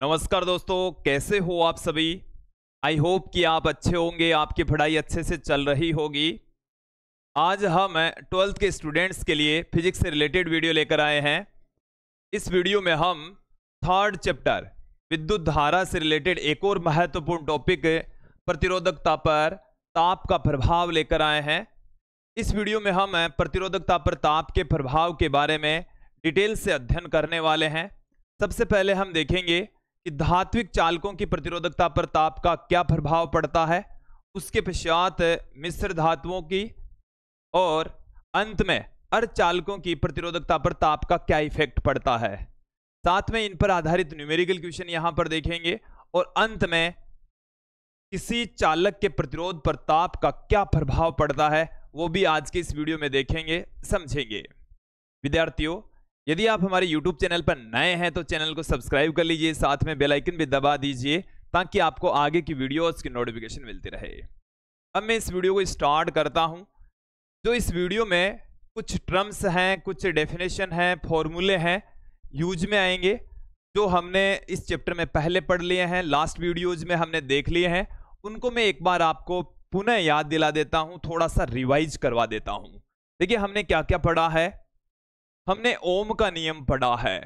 नमस्कार दोस्तों, कैसे हो आप सभी। आई होप कि आप अच्छे होंगे, आपकी पढ़ाई अच्छे से चल रही होगी। आज हम 12th के स्टूडेंट्स के लिए फिजिक्स से रिलेटेड वीडियो लेकर आए हैं। इस वीडियो में हम थर्ड चैप्टर विद्युत धारा से रिलेटेड एक और महत्वपूर्ण टॉपिक प्रतिरोधकता पर ताप का प्रभाव लेकर आए हैं। इस वीडियो में हम प्रतिरोधकता पर ताप के प्रभाव के बारे में डिटेल से अध्ययन करने वाले हैं। सबसे पहले हम देखेंगे कि धात्विक चालकों की प्रतिरोधकता पर ताप का क्या प्रभाव पड़ता है, उसके पश्चात मिश्र धातुओं की, और अंत में अर्धचालकों की प्रतिरोधकता पर ताप का क्या इफेक्ट पड़ता है। साथ में इन पर आधारित न्यूमेरिकल क्वेश्चन यहां पर देखेंगे और अंत में किसी चालक के प्रतिरोध पर ताप का क्या प्रभाव पड़ता है वो भी आज के इस वीडियो में देखेंगे, समझेंगे। विद्यार्थियों, यदि आप हमारे YouTube चैनल पर नए हैं तो चैनल को सब्सक्राइब कर लीजिए, साथ में बेल आइकन भी दबा दीजिए ताकि आपको आगे की वीडियोस की नोटिफिकेशन मिलती रहे। अब मैं इस वीडियो को स्टार्ट करता हूं। जो इस वीडियो में कुछ टर्म्स हैं, कुछ डेफिनेशन हैं, फॉर्मूले हैं, यूज में आएंगे, जो हमने इस चैप्टर में पहले पढ़ लिए हैं, लास्ट वीडियोज में हमने देख लिए हैं। उनको मैं एक बार आपको पुनः याद दिला देता हूं, थोड़ा सा रिवाइज करवा देता हूं। देखिए, हमने क्या क्या पढ़ा है। हमने ओम का नियम पढ़ा है।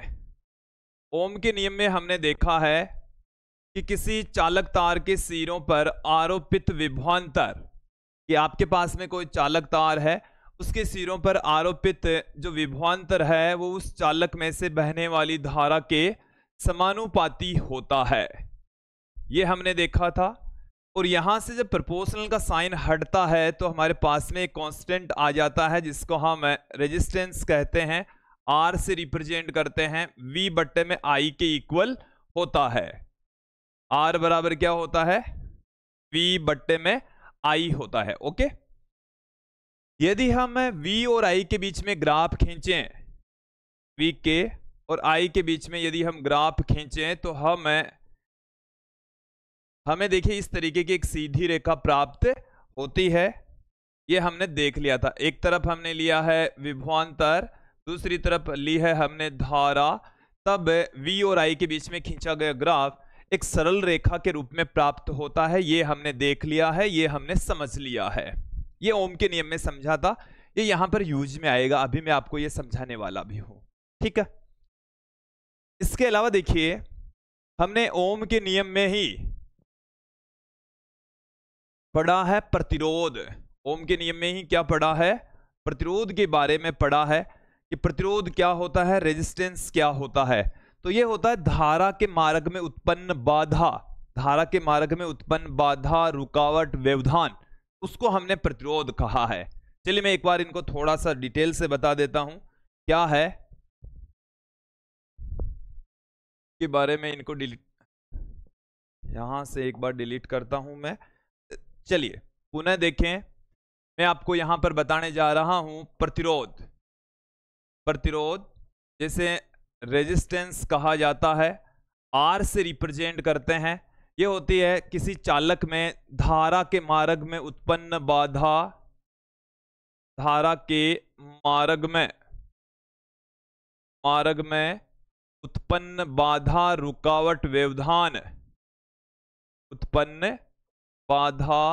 ओम के नियम में हमने देखा है कि किसी चालक तार के सिरों पर आरोपित विभवांतर, कि आपके पास में कोई चालक तार है, उसके सिरों पर आरोपित जो विभवांतर है वो उस चालक में से बहने वाली धारा के समानुपाती होता है। ये हमने देखा था। और यहां से जब प्रोपोर्शनल का साइन हटता है तो हमारे पास में एक कांस्टेंट आ जाता है जिसको हम रेजिस्टेंस कहते हैं। आर से रिप्रेजेंट करते हैं, वी बट्टे में आई के इक्वल होता है। आर बराबर क्या होता है, वी बट्टे में आई होता है। ओके, यदि हम वी और आई के बीच में ग्राफ खींचें, वी के और आई के बीच में यदि हम ग्राफ खींचें तो हमें देखिए इस तरीके की एक सीधी रेखा प्राप्त होती है। ये हमने देख लिया था। एक तरफ हमने लिया है विभवांतर, दूसरी तरफ ली है हमने धारा। तब V और I के बीच में खींचा गया ग्राफ एक सरल रेखा के रूप में प्राप्त होता है। ये हमने देख लिया है, ये हमने समझ लिया है। ये ओम के नियम में समझा था, ये यहां पर यूज में आएगा। अभी मैं आपको ये समझाने वाला भी हूं, ठीक है। इसके अलावा देखिए, हमने ओम के नियम में ही पढ़ा है प्रतिरोध। ओम के नियम में ही क्या पढ़ा है, प्रतिरोध के बारे में पढ़ा है कि प्रतिरोध क्या होता है, रेजिस्टेंस क्या होता है। तो ये होता है धारा के मार्ग में उत्पन्न बाधा, धारा के मार्ग में उत्पन्न बाधा, रुकावट, व्यवधान, उसको हमने प्रतिरोध कहा है। चलिए मैं एक बार इनको थोड़ा सा डिटेल से बता देता हूं क्या है के बारे में। इनको डिलीट, यहां से एक बार डिलीट करता हूं मैं। चलिए पुनः देखें, मैं आपको यहां पर बताने जा रहा हूं प्रतिरोध। प्रतिरोध जैसे रेजिस्टेंस कहा जाता है, आर से रिप्रेजेंट करते हैं। ये होती है किसी चालक में धारा के मार्ग में उत्पन्न बाधा, धारा के मार्ग में उत्पन्न बाधा, रुकावट, व्यवधान, उत्पन्न बाधा,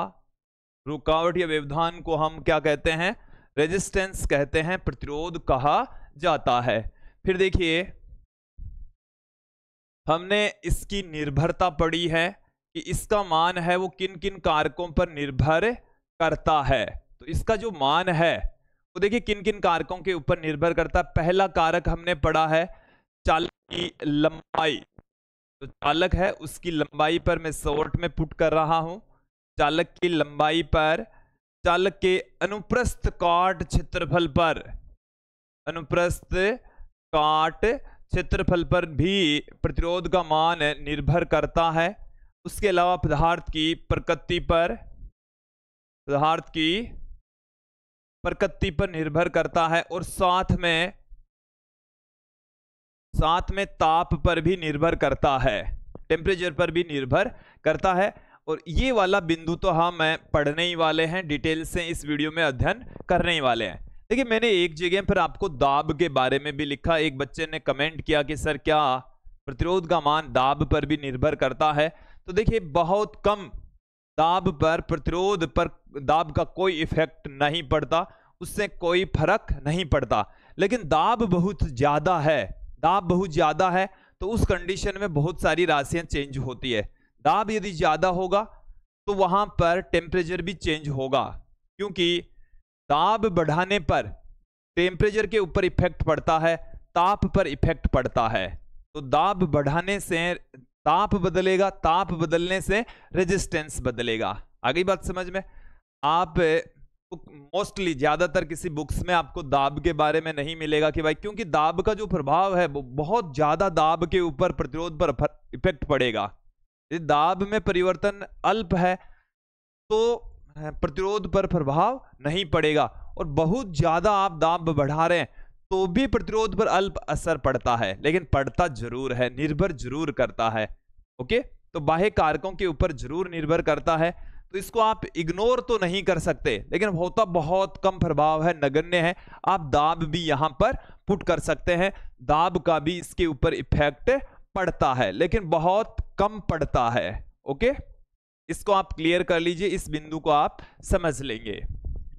रुकावट या व्यवधान को हम क्या कहते हैं, रेजिस्टेंस कहते हैं, प्रतिरोध कहा जाता है। फिर देखिए, हमने इसकी निर्भरता पढ़ी है कि इसका मान है वो किन किन कारकों पर निर्भर करता है। तो इसका जो मान है वो देखिए किन किन कारकों के ऊपर निर्भर करता है। पहला कारक हमने पढ़ा है चालक की लंबाई। तो चालक है उसकी लंबाई पर मैं शॉर्ट में पुट कर रहा हूं, चालक की लंबाई पर, चालक के अनुप्रस्थ काट क्षेत्रफल पर, अनुप्रस्थ काट क्षेत्रफल पर भी प्रतिरोध का मान निर्भर करता है। उसके अलावा पदार्थ की प्रकृति पर, पदार्थ की प्रकृति पर निर्भर करता है, और साथ में ताप पर भी निर्भर करता है, टेम्परेचर पर भी निर्भर करता है। और ये वाला बिंदु तो हम पढ़ने ही वाले हैं, डिटेल से इस वीडियो में अध्ययन करने ही वाले हैं। देखिए, मैंने एक जगह पर आपको दाब के बारे में भी लिखा। एक बच्चे ने कमेंट किया कि सर क्या प्रतिरोध का मान दाब पर भी निर्भर करता है। तो देखिए बहुत कम दाब पर प्रतिरोध पर दाब का कोई इफेक्ट नहीं पड़ता, उससे कोई फर्क नहीं पड़ता। लेकिन दाब बहुत ज्यादा है, दाब बहुत ज्यादा है तो उस कंडीशन में बहुत सारी राशियां चेंज होती है। दाब यदि ज्यादा होगा तो वहां पर टेम्परेचर भी चेंज होगा, क्योंकि दाब बढ़ाने पर टेम्परेचर के ऊपर इफेक्ट पड़ता है, ताप पर इफेक्ट पड़ता है। तो दाब बढ़ाने से ताप बदलेगा, ताप बदलने से रेजिस्टेंस बदलेगा। आ गई बात समझ में? आप मोस्टली ज्यादातर किसी बुक्स में आपको दाब के बारे में नहीं मिलेगा कि भाई, क्योंकि दाब का जो प्रभाव है वो बहुत ज्यादा दाब के ऊपर प्रतिरोध पर इफेक्ट पड़ेगा। यदि दाब में परिवर्तन अल्प है तो प्रतिरोध पर प्रभाव नहीं पड़ेगा, और बहुत ज्यादा आप दाब बढ़ा रहे हैं तो भी प्रतिरोध पर अल्प असर पड़ता है, लेकिन पड़ता जरूर है, निर्भर जरूर करता है। ओके, तो बाह्य कारकों के ऊपर जरूर निर्भर करता है, तो इसको आप इग्नोर तो नहीं कर सकते, लेकिन होता बहुत कम प्रभाव है, नगण्य है। आप दाब भी यहां पर पुट कर सकते हैं, दाब का भी इसके ऊपर इफेक्ट पड़ता है, लेकिन बहुत कम पड़ता है। ओके, इसको आप क्लियर कर लीजिए, इस बिंदु को आप समझ लेंगे।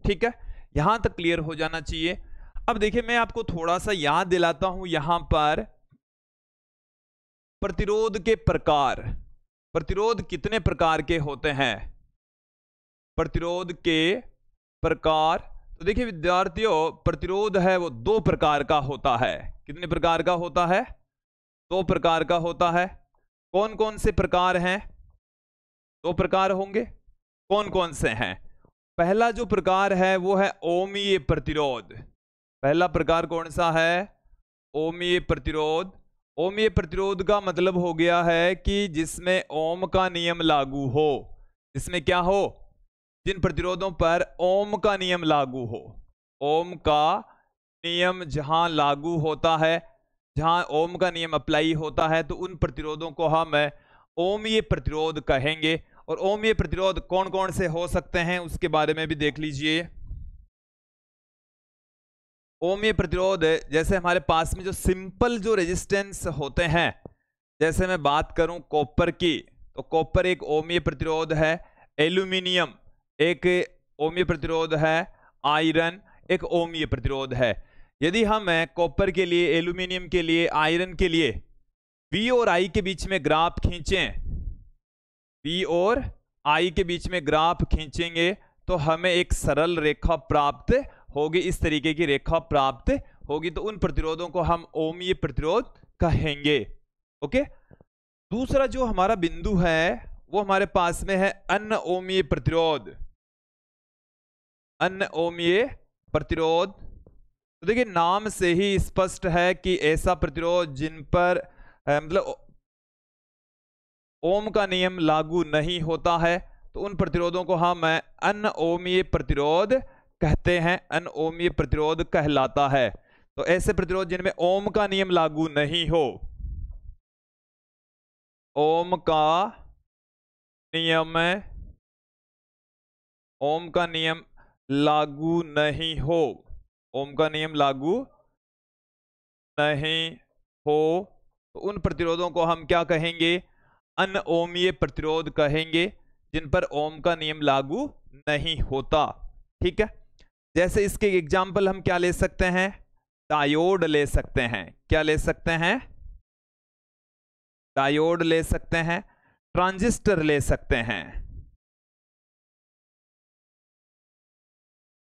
ठीक है, यहां तक क्लियर हो जाना चाहिए। अब देखिए मैं आपको थोड़ा सा याद दिलाता हूं, यहां पर प्रतिरोध के प्रकार, प्रतिरोध कितने प्रकार के होते हैं, प्रतिरोध के प्रकार। तो देखिए विद्यार्थियों, प्रतिरोध है वो दो प्रकार का होता है। कितने प्रकार का होता है? दो प्रकार का होता है। कौन कौन से प्रकार हैं? दो प्रकार होंगे। कौन कौन से हैं? पहला जो प्रकार है वो है ओमीय प्रतिरोध। पहला प्रकार कौन सा है? ओमीय प्रतिरोध। ओमीय प्रतिरोध का मतलब हो गया है कि जिसमें ओम का नियम लागू हो। जिसमें क्या हो? जिन प्रतिरोधों पर ओम का नियम लागू हो। ओम का नियम जहां लागू होता है, जहां ओम का नियम अप्लाई होता है, तो उन प्रतिरोधों को हम ओमीय प्रतिरोध कहेंगे। और ओमीय प्रतिरोध कौन कौन से हो सकते हैं उसके बारे में भी देख लीजिए। ओमीय प्रतिरोध, जैसे हमारे पास में जो सिंपल जो रेजिस्टेंस होते हैं, जैसे मैं बात करूं कॉपर की, तो कॉपर एक ओमीय प्रतिरोध है, एल्यूमिनियम एक ओमीय प्रतिरोध है, आयरन एक ओमीय प्रतिरोध है। यदि हम कॉपर के लिए, एल्यूमिनियम के लिए, आयरन के लिए V और I के बीच में ग्राफ खींचें, V और I के बीच में ग्राफ खींचेंगे तो हमें एक सरल रेखा प्राप्त होगी, इस तरीके की रेखा प्राप्त होगी, तो उन प्रतिरोधों को हम ओमीय प्रतिरोध कहेंगे। ओके, दूसरा जो हमारा बिंदु है वो हमारे पास में है अन्य ओमीय प्रतिरोध। अन्य ओमीय प्रतिरोध, तो देखिए नाम से ही स्पष्ट है कि ऐसा प्रतिरोध जिन पर मतलब ओम का नियम लागू नहीं होता है, तो उन प्रतिरोधों को हम अन्य ओमीय प्रतिरोध कहते हैं, अन्य ओमीय प्रतिरोध कहलाता है। तो ऐसे प्रतिरोध जिनमें ओम का नियम लागू नहीं हो, ओम का नियम, ओम का नियम लागू नहीं हो, ओम का नियम लागू नहीं हो, तो उन प्रतिरोधों को हम क्या कहेंगे? अन्य ओमीय प्रतिरोध कहेंगे, जिन पर ओम का नियम लागू नहीं होता। ठीक है, जैसे इसके एग्जाम्पल हम क्या ले सकते हैं? डायोड ले सकते हैं। क्या ले सकते हैं? डायोड ले सकते हैं, ट्रांजिस्टर ले सकते हैं,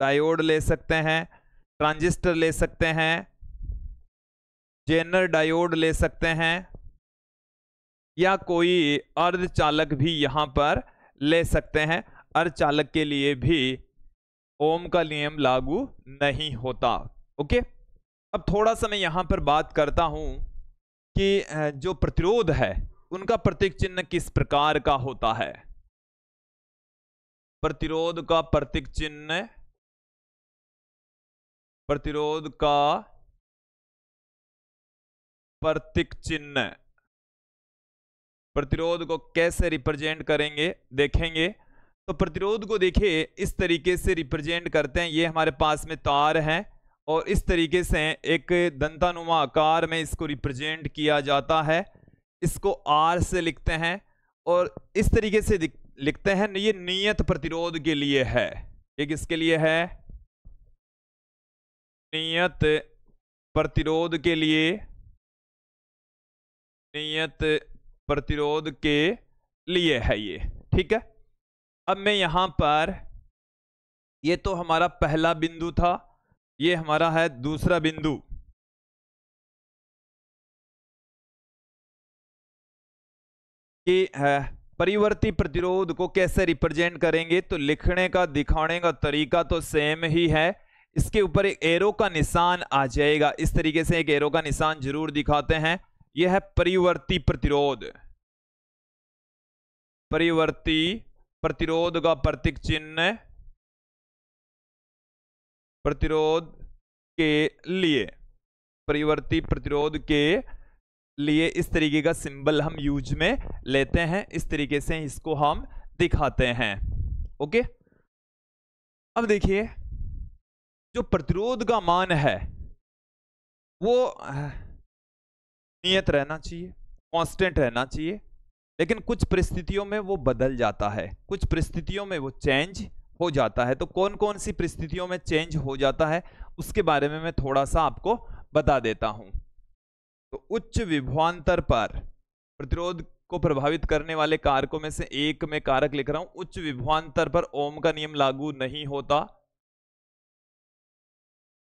डायोड ले सकते हैं, ट्रांजिस्टर ले सकते हैं, जेनर डायोड ले सकते हैं, या कोई अर्धचालक भी यहां पर ले सकते हैं। अर्धचालक के लिए भी ओम का नियम लागू नहीं होता। ओके, अब थोड़ा सा मैं यहां पर बात करता हूं कि जो प्रतिरोध है उनका प्रतीक चिन्ह किस प्रकार का होता है। प्रतिरोध का प्रतीक चिन्ह, प्रतिरोध का प्रतीक चिन्ह, प्रतिरोध को कैसे रिप्रेजेंट करेंगे देखेंगे। तो प्रतिरोध को देखिए इस तरीके से रिप्रेजेंट करते हैं, ये हमारे पास में तार हैं और इस तरीके से एक दंतानुमा आकार में इसको रिप्रेजेंट किया जाता है। इसको R से लिखते हैं और इस तरीके से लिखते हैं, ये नियत प्रतिरोध के लिए है। ये किसके लिए है? नियत प्रतिरोध के लिए, नियत प्रतिरोध के लिए है ये, ठीक है। अब मैं यहां पर, ये तो हमारा पहला बिंदु था, ये हमारा है दूसरा बिंदु। कि परिवर्ती प्रतिरोध को कैसे रिप्रेजेंट करेंगे, तो लिखने का दिखाने का तरीका तो सेम ही है। इसके ऊपर एक एरो का निशान आ जाएगा, इस तरीके से एक एरो का निशान जरूर दिखाते हैं। यह है परिवर्ती प्रतिरोध। परिवर्ती प्रतिरोध का प्रतीक चिन्ह प्रतिरोध के लिए, परिवर्ती प्रतिरोध के लिए इस तरीके का सिंबल हम यूज में लेते हैं, इस तरीके से इसको हम दिखाते हैं। ओके, अब देखिए जो प्रतिरोध का मान है वो नियत रहना चाहिए, कांस्टेंट रहना चाहिए, लेकिन कुछ परिस्थितियों में वो बदल जाता है, कुछ परिस्थितियों में वो चेंज हो जाता है। तो कौन कौन सी परिस्थितियों में चेंज हो जाता है उसके बारे में मैं थोड़ा सा आपको बता देता हूं। तो उच्च विभवांतर पर प्रतिरोध को प्रभावित करने वाले कारकों में से एक में कारक लिख रहा हूं, उच्च विभवांतर पर ओम का नियम लागू नहीं होता।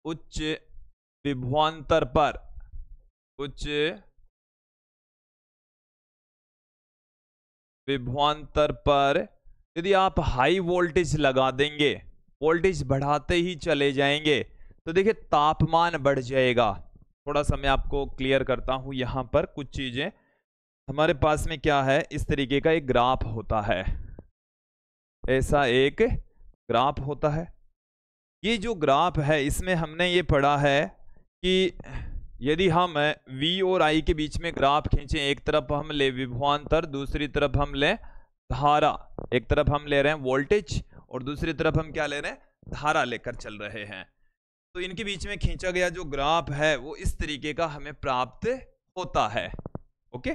उच्च विभवांतर पर, उच्च विभवांतर पर यदि आप हाई वोल्टेज लगा देंगे, वोल्टेज बढ़ाते ही चले जाएंगे, तो देखिए तापमान बढ़ जाएगा। थोड़ा सा मैं आपको क्लियर करता हूं। यहां पर कुछ चीजें हमारे पास में क्या है, इस तरीके का एक ग्राफ होता है, ऐसा एक ग्राफ होता है। ये जो ग्राफ है इसमें हमने ये पढ़ा है कि यदि हम V और I के बीच में ग्राफ खींचें, एक तरफ हम ले विभवांतर, दूसरी तरफ हम ले धारा, एक तरफ हम ले रहे हैं वोल्टेज और दूसरी तरफ हम क्या ले रहे हैं, धारा लेकर चल रहे हैं, तो इनके बीच में खींचा गया जो ग्राफ है वो इस तरीके का हमें प्राप्त होता है। ओके,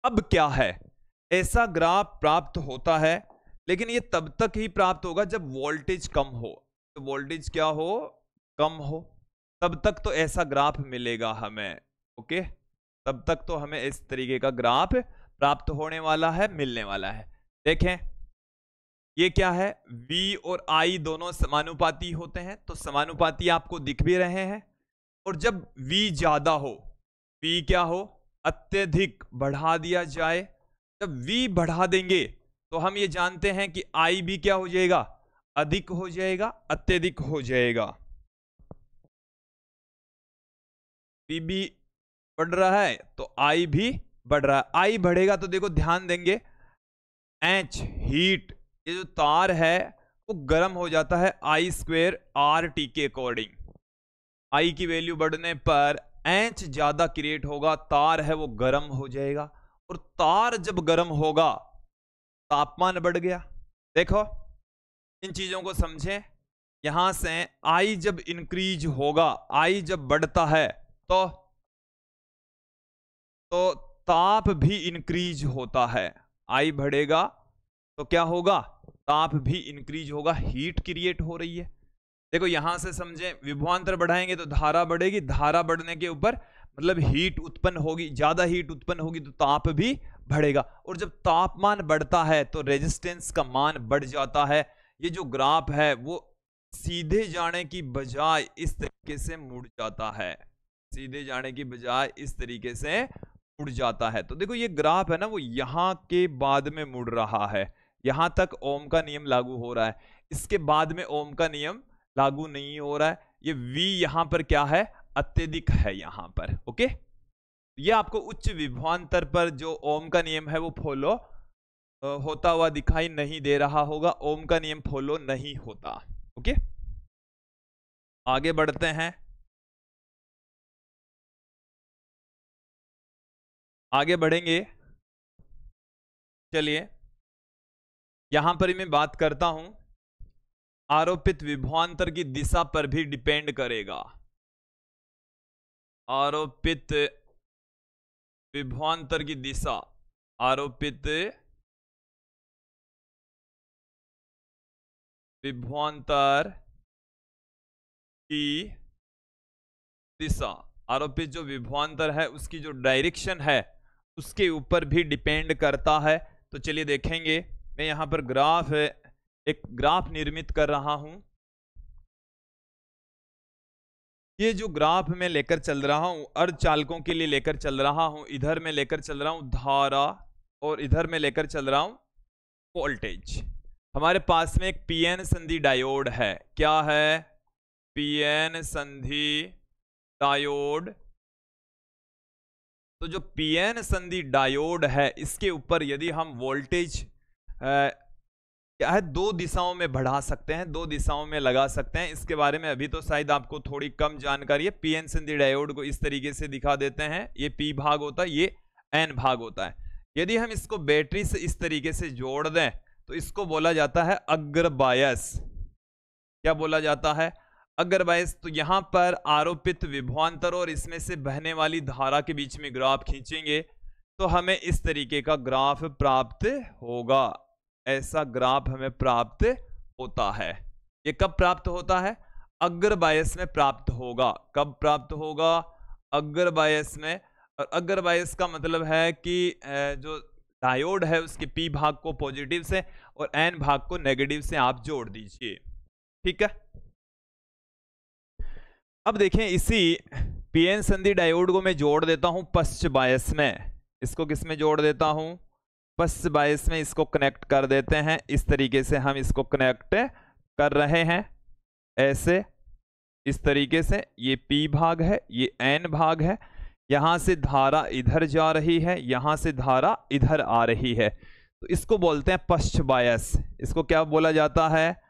अब क्या है, ऐसा ग्राफ प्राप्त होता है, लेकिन ये तब तक ही प्राप्त होगा जब वोल्टेज कम हो। तो वोल्टेज क्या हो, कम हो, तब तक तो ऐसा ग्राफ मिलेगा हमें। ओके, तब तक तो हमें इस तरीके का ग्राफ प्राप्त होने वाला है, मिलने वाला है। देखें ये क्या है, V और I दोनों समानुपाती होते हैं, तो समानुपाती आपको दिख भी रहे हैं। और जब V ज्यादा हो, V क्या हो, अत्यधिक बढ़ा दिया जाए, जब V बढ़ा देंगे तो हम ये जानते हैं कि I भी क्या हो जाएगा, अधिक हो जाएगा, अत्यधिक हो जाएगा। V भी बढ़ रहा है तो I भी बढ़ रहा है। I बढ़ेगा तो देखो ध्यान देंगे, H हीट, ये जो तार है वो गर्म हो जाता है I² RT के अकॉर्डिंग। I की वैल्यू बढ़ने पर H ज्यादा क्रिएट होगा, तार है वो गर्म हो जाएगा, और तार जब गर्म होगा तापमान बढ़ गया। देखो इन चीजों को समझें, यहां से I जब इंक्रीज होगा, I जब बढ़ता है तो ताप भी इंक्रीज होता है। I बढ़ेगा तो क्या होगा, ताप भी इंक्रीज होगा, हीट क्रिएट हो रही है। देखो यहां से समझें, विभवांतर बढ़ाएंगे तो धारा बढ़ेगी, धारा बढ़ने के ऊपर मतलब हीट उत्पन्न होगी, ज्यादा हीट उत्पन्न होगी तो ताप भी बढ़ेगा, और जब तापमान बढ़ता है तो रेजिस्टेंस का मान बढ़ जाता है। ये जो ग्राफ है वो सीधे जाने की बजाय इस तरीके से मुड़ जाता है, सीधे जाने की बजाय इस तरीके से मुड़ जाता है। तो देखो ये ग्राफ है ना, वो यहां के बाद में मुड़ रहा है, यहां तक ओम का नियम लागू हो रहा है, इसके बाद में ओम का नियम लागू नहीं हो रहा है। ये V यहां पर क्या है, अत्यधिक है यहां पर। ओके, ये आपको उच्च विभवांतर पर जो ओम का नियम है वो फॉलो होता हुआ दिखाई नहीं दे रहा होगा, ओम का नियम फॉलो नहीं होता। ओके, आगे बढ़ते हैं, आगे बढ़ेंगे। चलिए यहां पर ही मैं बात करता हूं, आरोपित विभवांतर की दिशा पर भी डिपेंड करेगा। आरोपित विभवांतर की दिशा, आरोपित विभवांतर की दिशा, आरोपित जो विभवांतर है उसकी जो डायरेक्शन है उसके ऊपर भी डिपेंड करता है। तो चलिए देखेंगे, मैं यहां पर एक ग्राफ निर्मित कर रहा हूं। ये जो ग्राफ मैं लेकर चल रहा हूं अर्धचालकों के लिए लेकर चल रहा हूं, इधर मैं लेकर चल रहा हूं धारा और इधर मैं लेकर चल रहा हूं वोल्टेज। हमारे पास में एक पीएन संधि डायोड है। क्या है? पीएन संधि डायोड। तो जो पीएन संधि डायोड है इसके ऊपर यदि हम वोल्टेज क्या है, दो दिशाओं में बढ़ा सकते हैं, दो दिशाओं में लगा सकते हैं। इसके बारे में अभी तो शायद आपको थोड़ी कम जानकारी है। पीएन संधि डायोड को इस तरीके से दिखा देते हैं, ये पी भाग होता है, ये एन भाग होता है। यदि हम इसको बैटरी से इस तरीके से जोड़ दें तो इसको बोला जाता है अग्रबायस। क्या बोला जाता है? अग्रबायस। तो यहां पर आरोपित विभवांतर और इसमें से बहने वाली धारा के बीच में ग्राफ खींचेंगे तो हमें इस तरीके का ग्राफ प्राप्त होगा। ऐसा ग्राफ हमें प्राप्त होता है। ये कब प्राप्त होता है? अग्रबायस में प्राप्त होगा। कब प्राप्त होगा? अग्रबायस में। और अग्रबायस का मतलब है कि जो डायोड है उसके पी भाग को पॉजिटिव से और एन भाग को नेगेटिव से आप जोड़ दीजिए। ठीक है। अब देखें, इसी पीएन संधि डायोड को मैं जोड़ देता हूं पश्च बायस में। इसको किस में जोड़ देता हूं? पश्च बायस में इसको कनेक्ट कर देते हैं। इस तरीके से हम इसको कनेक्ट कर रहे हैं, ऐसे इस तरीके से। ये पी भाग है, ये एन भाग है। यहां से धारा इधर जा रही है, यहां से धारा इधर आ रही है। तो इसको बोलते हैं पश्च बायस। इसको क्या बोला जाता है?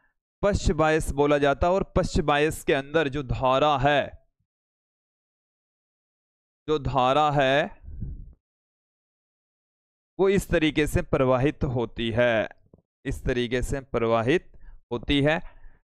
पश्च बायस बोला जाता है। और पश्च बायस के अंदर जो धारा है, वो इस तरीके से प्रवाहित होती है, इस तरीके से प्रवाहित होती है।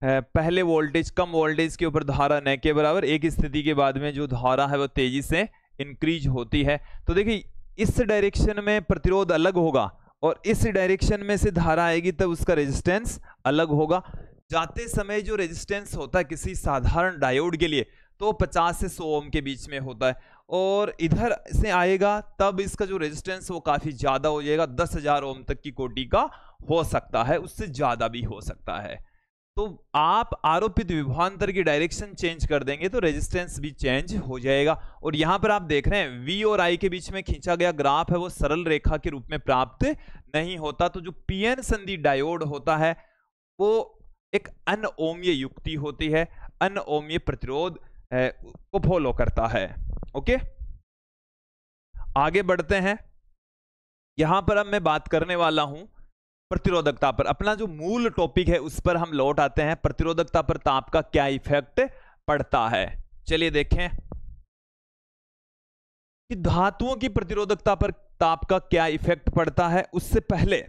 पहले वोल्टेज, कम वोल्टेज के ऊपर धारा न के बराबर, एक स्थिति के बाद में जो धारा है वो तेजी से इंक्रीज होती है। तो देखिए, इस डायरेक्शन में प्रतिरोध अलग होगा और इस डायरेक्शन में से धारा आएगी तब उसका रेजिस्टेंस अलग होगा। जाते समय जो रेजिस्टेंस होता है किसी साधारण डायोड के लिए तो 50 से 100 ओम के बीच में होता है, और इधर से आएगा तब इसका जो रेजिस्टेंस वो काफी ज्यादा हो जाएगा, 10,000 ओम तक की कोटि का हो सकता है, उससे ज्यादा भी हो सकता है। तो आप आरोपित विभवांतर की डायरेक्शन चेंज कर देंगे तो रेजिस्टेंस भी चेंज हो जाएगा। और यहां पर आप देख रहे हैं V और I के बीच में खींचा गया ग्राफ है वो सरल रेखा के रूप में प्राप्त नहीं होता। तो जो पीएन संधि डायोड होता है वो एक अनओमीय युक्ति होती है, अनओमीय प्रतिरोध को फॉलो करता है। ओके, आगे बढ़ते हैं। यहां पर अब मैं बात करने वाला हूं प्रतिरोधकता पर। अपना जो मूल टॉपिक है उस पर हम लौट आते हैं। प्रतिरोधकता पर ताप का क्या इफेक्ट पड़ता है? चलिए देखें कि धातुओं की प्रतिरोधकता पर ताप का क्या इफेक्ट पड़ता है। उससे पहले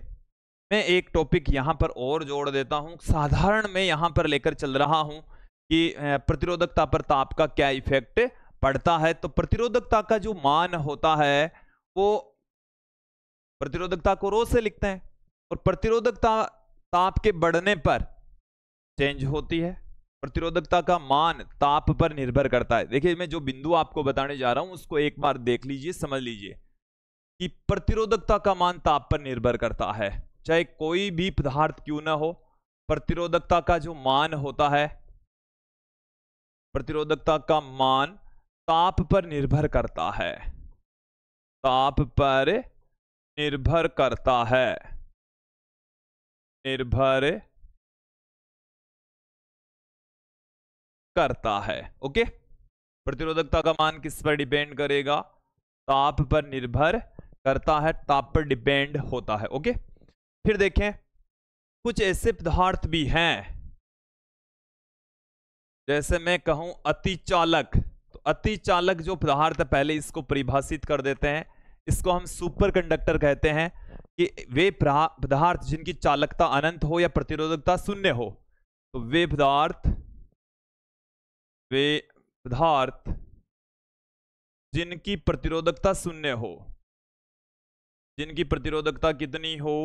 मैं एक टॉपिक यहां पर और जोड़ देता हूं। साधारण मैं यहां पर लेकर चल रहा हूं कि प्रतिरोधकता पर ताप का क्या इफेक्ट पड़ता है। तो प्रतिरोधकता का जो मान होता है वो, प्रतिरोधकता को रो से लिखते हैं, और प्रतिरोधकता ताप के बढ़ने पर चेंज होती है। प्रतिरोधकता का मान ताप पर निर्भर करता है। देखिए, मैं जो बिंदु आपको बताने जा रहा हूं उसको एक बार देख लीजिए, समझ लीजिए कि प्रतिरोधकता का मान ताप पर निर्भर करता है। चाहे कोई भी पदार्थ क्यों ना हो, प्रतिरोधकता का जो मान होता है, प्रतिरोधकता का मान ताप पर निर्भर करता है, ताप पर निर्भर करता है, निर्भर करता है। ओके, प्रतिरोधकता का मान किस पर डिपेंड करेगा? ताप पर निर्भर करता है, ताप पर डिपेंड होता है। ओके, फिर देखें कुछ ऐसे पदार्थ भी हैं, जैसे मैं कहूं अतिचालक। तो अतिचालक जो पदार्थ है, पहले इसको परिभाषित कर देते हैं। इसको हम सुपर कंडक्टर कहते हैं कि वे पदार्थ जिनकी चालकता अनंत हो या प्रतिरोधकता शून्य हो, तो वे पदार्थ जिनकी प्रतिरोधकता शून्य हो, जिनकी प्रतिरोधकता कितनी हो,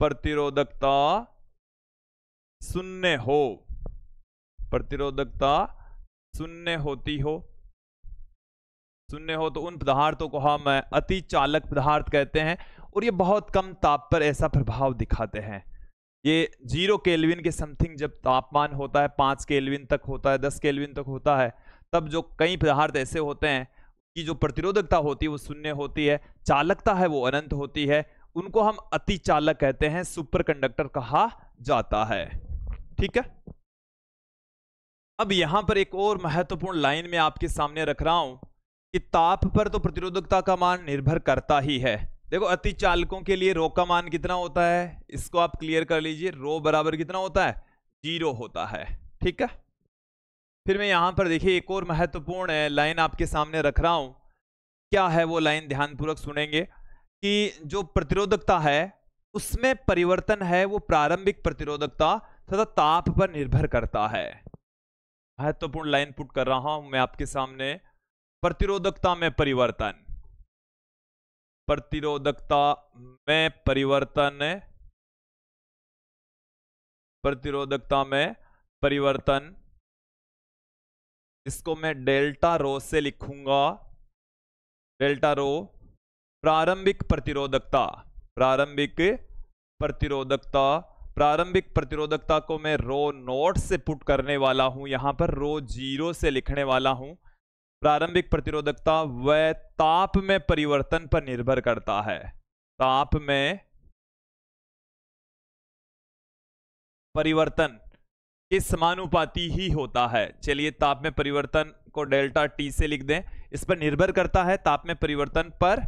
प्रतिरोधकता शून्य हो, प्रतिरोधकता शून्य होती हो, शून्य हो तो उन पदार्थों को हम अति चालक पदार्थ कहते हैं और ये बहुत कम ताप पर ऐसा प्रभाव दिखाते हैं। ये 0 केल्विन के समथिंग जब तापमान होता है, 5 केल्विन तक होता है, 10 केल्विन तक होता है, तब जो कई पदार्थ ऐसे होते हैं कि जो प्रतिरोधकता होती है वो शून्य होती है, चालकता है वो अनंत होती है, उनको हम अति चालक कहते हैं, सुपर कंडक्टर कहा जाता है। ठीक है, अब यहां पर एक और महत्वपूर्ण लाइन में आपके सामने रख रहा हूं कि ताप पर तो प्रतिरोधकता का मान निर्भर करता ही है। देखो अति चालकों के लिए रो का मान कितना होता है, इसको आप क्लियर कर लीजिए, रो बराबर कितना होता है, 0 होता है। ठीक है, फिर मैं यहां पर देखिए एक और महत्वपूर्ण लाइन आपके सामने रख रहा हूं, क्या है वो लाइन, ध्यानपूर्वक सुनेंगे कि जो प्रतिरोधकता है उसमें परिवर्तन है वो प्रारंभिक प्रतिरोधकता तथा ताप पर निर्भर करता है। महत्वपूर्ण लाइन पुट कर रहा हूं मैं आपके सामने, प्रतिरोधकता में परिवर्तन, प्रतिरोधकता में परिवर्तन, प्रतिरोधकता में परिवर्तन, इसको मैं डेल्टा रो से लिखूंगा, डेल्टा रो प्रारंभिक प्रतिरोधकता, प्रारंभिक प्रतिरोधकता, प्रारंभिक प्रतिरोधकता को मैं रो नोट से पुट करने वाला हूं, यहां पर रो 0 से लिखने वाला हूं। प्रारंभिक प्रतिरोधकता वह ताप में परिवर्तन पर निर्भर करता है, ताप में परिवर्तन के समानुपाती ही होता है। चलिए ताप में परिवर्तन को डेल्टा टी से लिख दें, इस पर निर्भर करता है, ताप में परिवर्तन पर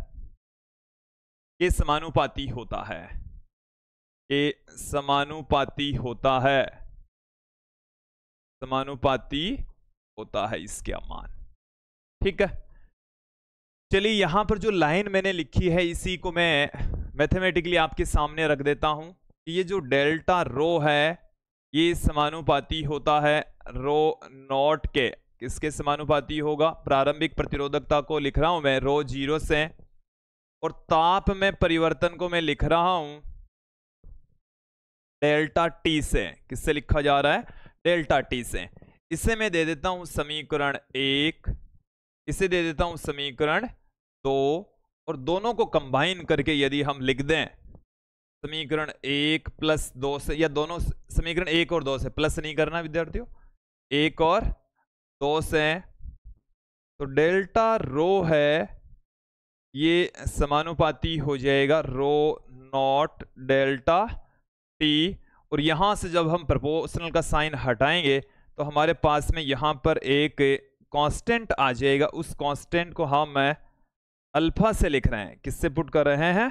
के समानुपाती होता है, के समानुपाती होता है, समानुपाती होता है इसका मान। ठीक है, चलिए यहां पर जो लाइन मैंने लिखी है इसी को मैं मैथमेटिकली आपके सामने रख देता हूं। ये जो डेल्टा रो है ये समानुपाती होता है रो नॉट के, किसके समानुपाती होगा, प्रारंभिक प्रतिरोधकता को लिख रहा हूं मैं रो 0 से, और ताप में परिवर्तन को मैं लिख रहा हूं डेल्टा टी से। किससे लिखा जा रहा है, डेल्टा टी से। इसे मैं दे देता हूं समीकरण 1, इसे दे देता हूं समीकरण 2, और दोनों को कंबाइन करके यदि हम लिख दें समीकरण 1 प्लस 2 से, या दोनों समीकरण 1 और 2 से, प्लस नहीं करना विद्यार्थियों, 1 और 2 से, तो डेल्टा रो है ये समानुपाती हो जाएगा रो नॉट डेल्टा टी, और यहां से जब हम प्रोपोर्शनल का साइन हटाएंगे तो हमारे पास में यहां पर एक कांस्टेंट आ जाएगा, उस कांस्टेंट को हम अल्फा से लिख रहे हैं, किससे पुट कर रहे हैं,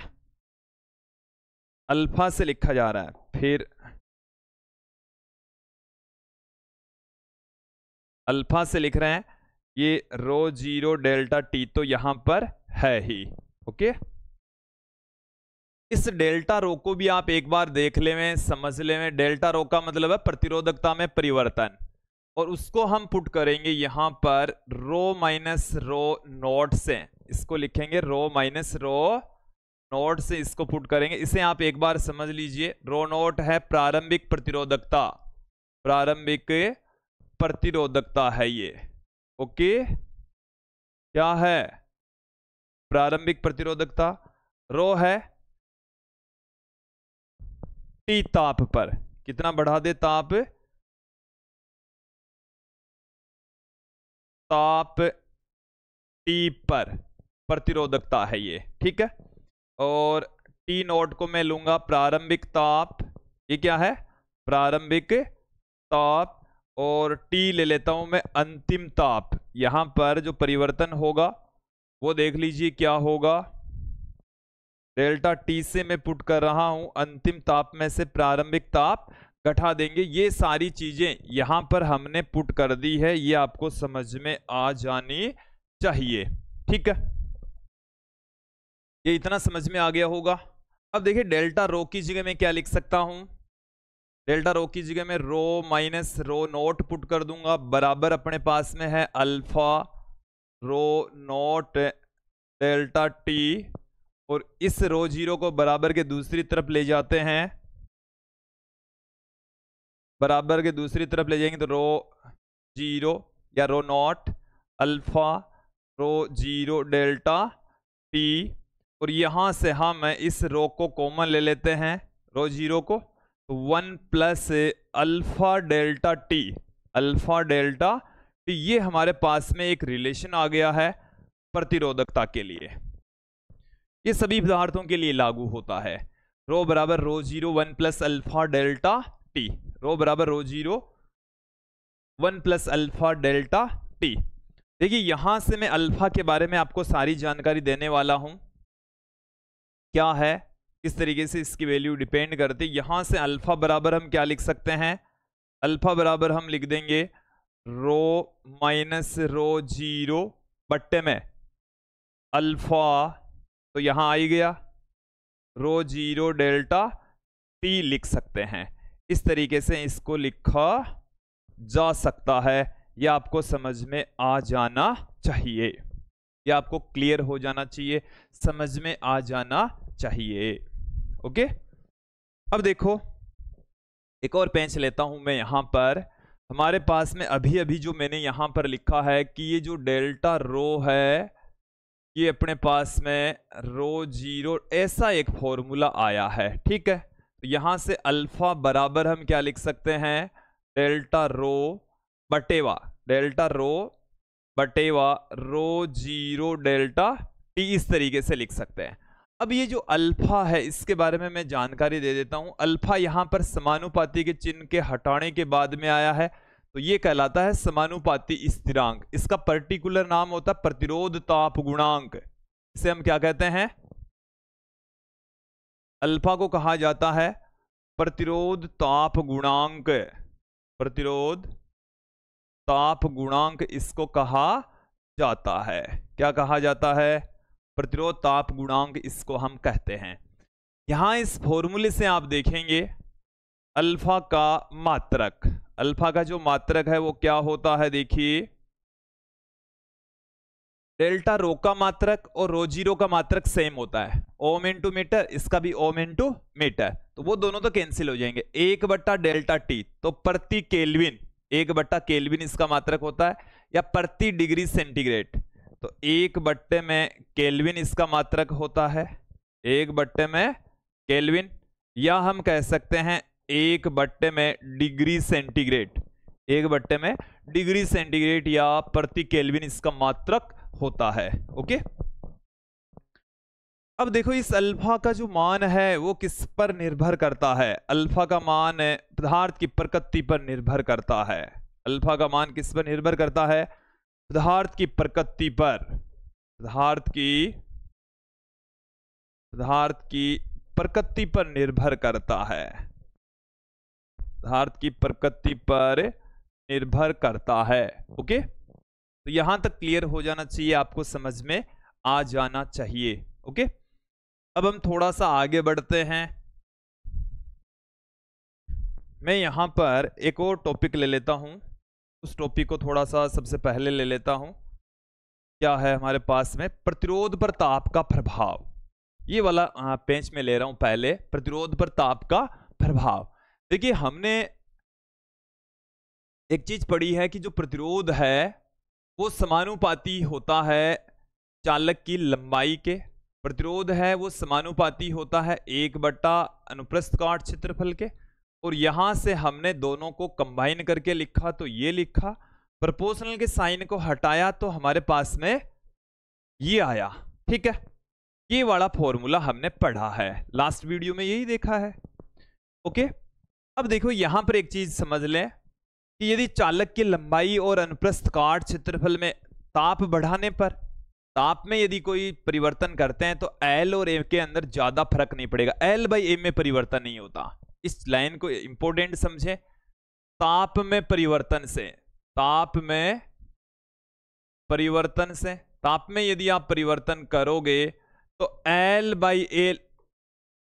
अल्फा से लिखा जा रहा है, फिर अल्फा से लिख रहे हैं, ये रो 0 डेल्टा टी तो यहां पर है ही। ओके, इस डेल्टा रो को भी आप एक बार देख लें, समझ लें। डेल्टा रो का मतलब है प्रतिरोधकता में परिवर्तन, और उसको हम पुट करेंगे यहां पर रो माइनस रो नोट से, इसको लिखेंगे रो माइनस रो नोट से, इसको पुट करेंगे। इसे आप एक बार समझ लीजिए, रो नोट है प्रारंभिक प्रतिरोधकता, प्रारंभिक प्रतिरोधकता है ये। ओके, क्या है, प्रारंभिक प्रतिरोधकता, रो है टी ताप पर, कितना बढ़ा दे ताप, ताप टी पर प्रतिरोधकता है ये। ठीक है, और टी नोट को मैं लूंगा प्रारंभिक ताप, ये क्या है, प्रारंभिक ताप, और टी ले लेता हूं मैं अंतिम ताप। यहां पर जो परिवर्तन होगा वो देख लीजिए क्या होगा, डेल्टा टी से मैं पुट कर रहा हूं अंतिम ताप में से प्रारंभिक ताप घटा देंगे। ये सारी चीजें यहां पर हमने पुट कर दी है, ये आपको समझ में आ जानी चाहिए। ठीक है, ये इतना समझ में आ गया होगा। अब देखिए डेल्टा रो की जगह मैं क्या लिख सकता हूं, डेल्टा रो की जगह में rho minus rho naught put कर दूंगा, बराबर अपने पास में है alpha rho naught delta T, और इस रो जीरो को बराबर के दूसरी तरफ ले जाते हैं, बराबर के दूसरी तरफ ले जाएंगे तो रो जीरो या rho not alpha rho zero delta T, और यहां से हम इस रो को कॉमन ले लेते हैं, रो जीरो को, तो 1 plus alpha delta T, alpha delta T, ये हमारे पास में एक रिलेशन आ गया है प्रतिरोधकता के लिए। ये सभी पदार्थों के लिए लागू होता है। रो बराबर rho zero 1 plus alpha delta T, rho बराबर rho zero 1 plus alpha delta T. देखिए यहां से मैं अल्फा के बारे में आपको सारी जानकारी देने वाला हूं, क्या है, किस तरीके से इसकी वैल्यू डिपेंड करती है। यहां से अल्फा बराबर हम क्या लिख सकते हैं, अल्फा बराबर हम लिख देंगे रो माइनस रो जीरो बट्टे में अल्फा, तो यहां आ ही गया रो जीरो डेल्टा टी लिख सकते हैं। इस तरीके से इसको लिखा जा सकता है। यह आपको समझ में आ जाना चाहिए, यह आपको क्लियर हो जाना चाहिए, समझ में आ जाना चाहिए। ओके, अब देखो एक और पेंच लेता हूं मैं यहां पर। हमारे पास में अभी अभी जो मैंने यहां पर लिखा है कि ये जो डेल्टा रो है, ये अपने पास में रो जीरो, ऐसा एक फॉर्मूला आया है, ठीक है। तो यहां से अल्फा बराबर हम क्या लिख सकते हैं, डेल्टा रो बटेवा, डेल्टा रो बटेवा रो जीरो डेल्टा टी, इस तरीके से लिख सकते हैं। अब ये जो अल्फा है इसके बारे में मैं जानकारी दे देता हूं। अल्फा यहां पर समानुपाती के चिन्ह के हटाने के बाद में आया है, तो ये कहलाता है समानुपाती स्थिरांक। इसका पर्टिकुलर नाम होता है प्रतिरोध ताप गुणांक। इसे हम क्या कहते हैं, अल्फा को कहा जाता है प्रतिरोध ताप गुणांक, प्रतिरोध ताप गुणांक इसको कहा जाता है। क्या कहा जाता है, प्रतिरोध ताप गुणांक इसको हम कहते हैं। यहां इस फॉर्मूले से आप देखेंगे अल्फा का मात्रक, अल्फा का जो मात्रक है वो क्या होता है, देखिए डेल्टा रो का मात्रक और रो जीरो का मात्रक सेम होता है, ओम इंटू मीटर, इसका भी ओम इंटू मीटर, तो वो दोनों तो कैंसिल हो जाएंगे। 1 डेल्टा टी, तो प्रति केल्विन, 1 केल्विन इसका मात्रक होता है, या प्रति डिग्री सेंटीग्रेड, तो 1 में केल्विन इसका मात्रक होता है, 1 में केल्विन, या हम कह सकते हैं 1 में डिग्री सेंटीग्रेड, 1 में डिग्री सेंटीग्रेड या प्रति केल्विन इसका मात्रक होता है। ओके, अब देखो इस अल्फा का जो मान है वो किस पर निर्भर करता है, अल्फा का मान पदार्थ की प्रकृति पर निर्भर करता है। अल्फा का मान किस पर निर्भर करता है, पदार्थ की प्रकृति पर, पदार्थ की प्रकृति पर निर्भर करता है, पदार्थ की प्रकृति पर निर्भर करता है। ओके, तो यहां तक क्लियर हो जाना चाहिए, आपको समझ में आ जाना चाहिए। ओके, अब हम थोड़ा सा आगे बढ़ते हैं। मैं यहां पर एक और टॉपिक ले लेता हूं, उस टॉपिक को थोड़ा सा सबसे पहले ले लेता हूं। क्या है हमारे पास में, प्रतिरोध पर ताप का प्रभाव। ये वाला पेंच में ले रहा हूं पहले, प्रतिरोध पर ताप का प्रभाव। देखिए हमने एक चीज पढ़ी है कि जो प्रतिरोध है वो समानुपाती होता है चालक की लंबाई के, प्रतिरोध है वो समानुपाती होता है 1 अनुप्रस्थ काट क्षेत्रफल के, और यहां से हमने दोनों को कंबाइन करके लिखा, तो ये लिखा, प्रोपोर्शनल के साइन को हटाया तो हमारे पास में ये आया। ठीक है, ये वाला फॉर्मूला हमने पढ़ा है, लास्ट वीडियो में यही देखा है। ओके, अब देखो यहां पर एक चीज समझ लें कि यदि चालक की लंबाई और अनुप्रस्थ काट क्षेत्रफल में ताप बढ़ाने पर, ताप में यदि कोई परिवर्तन करते हैं तो L और M के अंदर ज्यादा फर्क नहीं पड़ेगा, L/M में परिवर्तन नहीं होता। इस लाइन को इंपॉर्टेंट समझे, ताप में परिवर्तन से, ताप में परिवर्तन से, ताप में यदि आप परिवर्तन करोगे तो L/A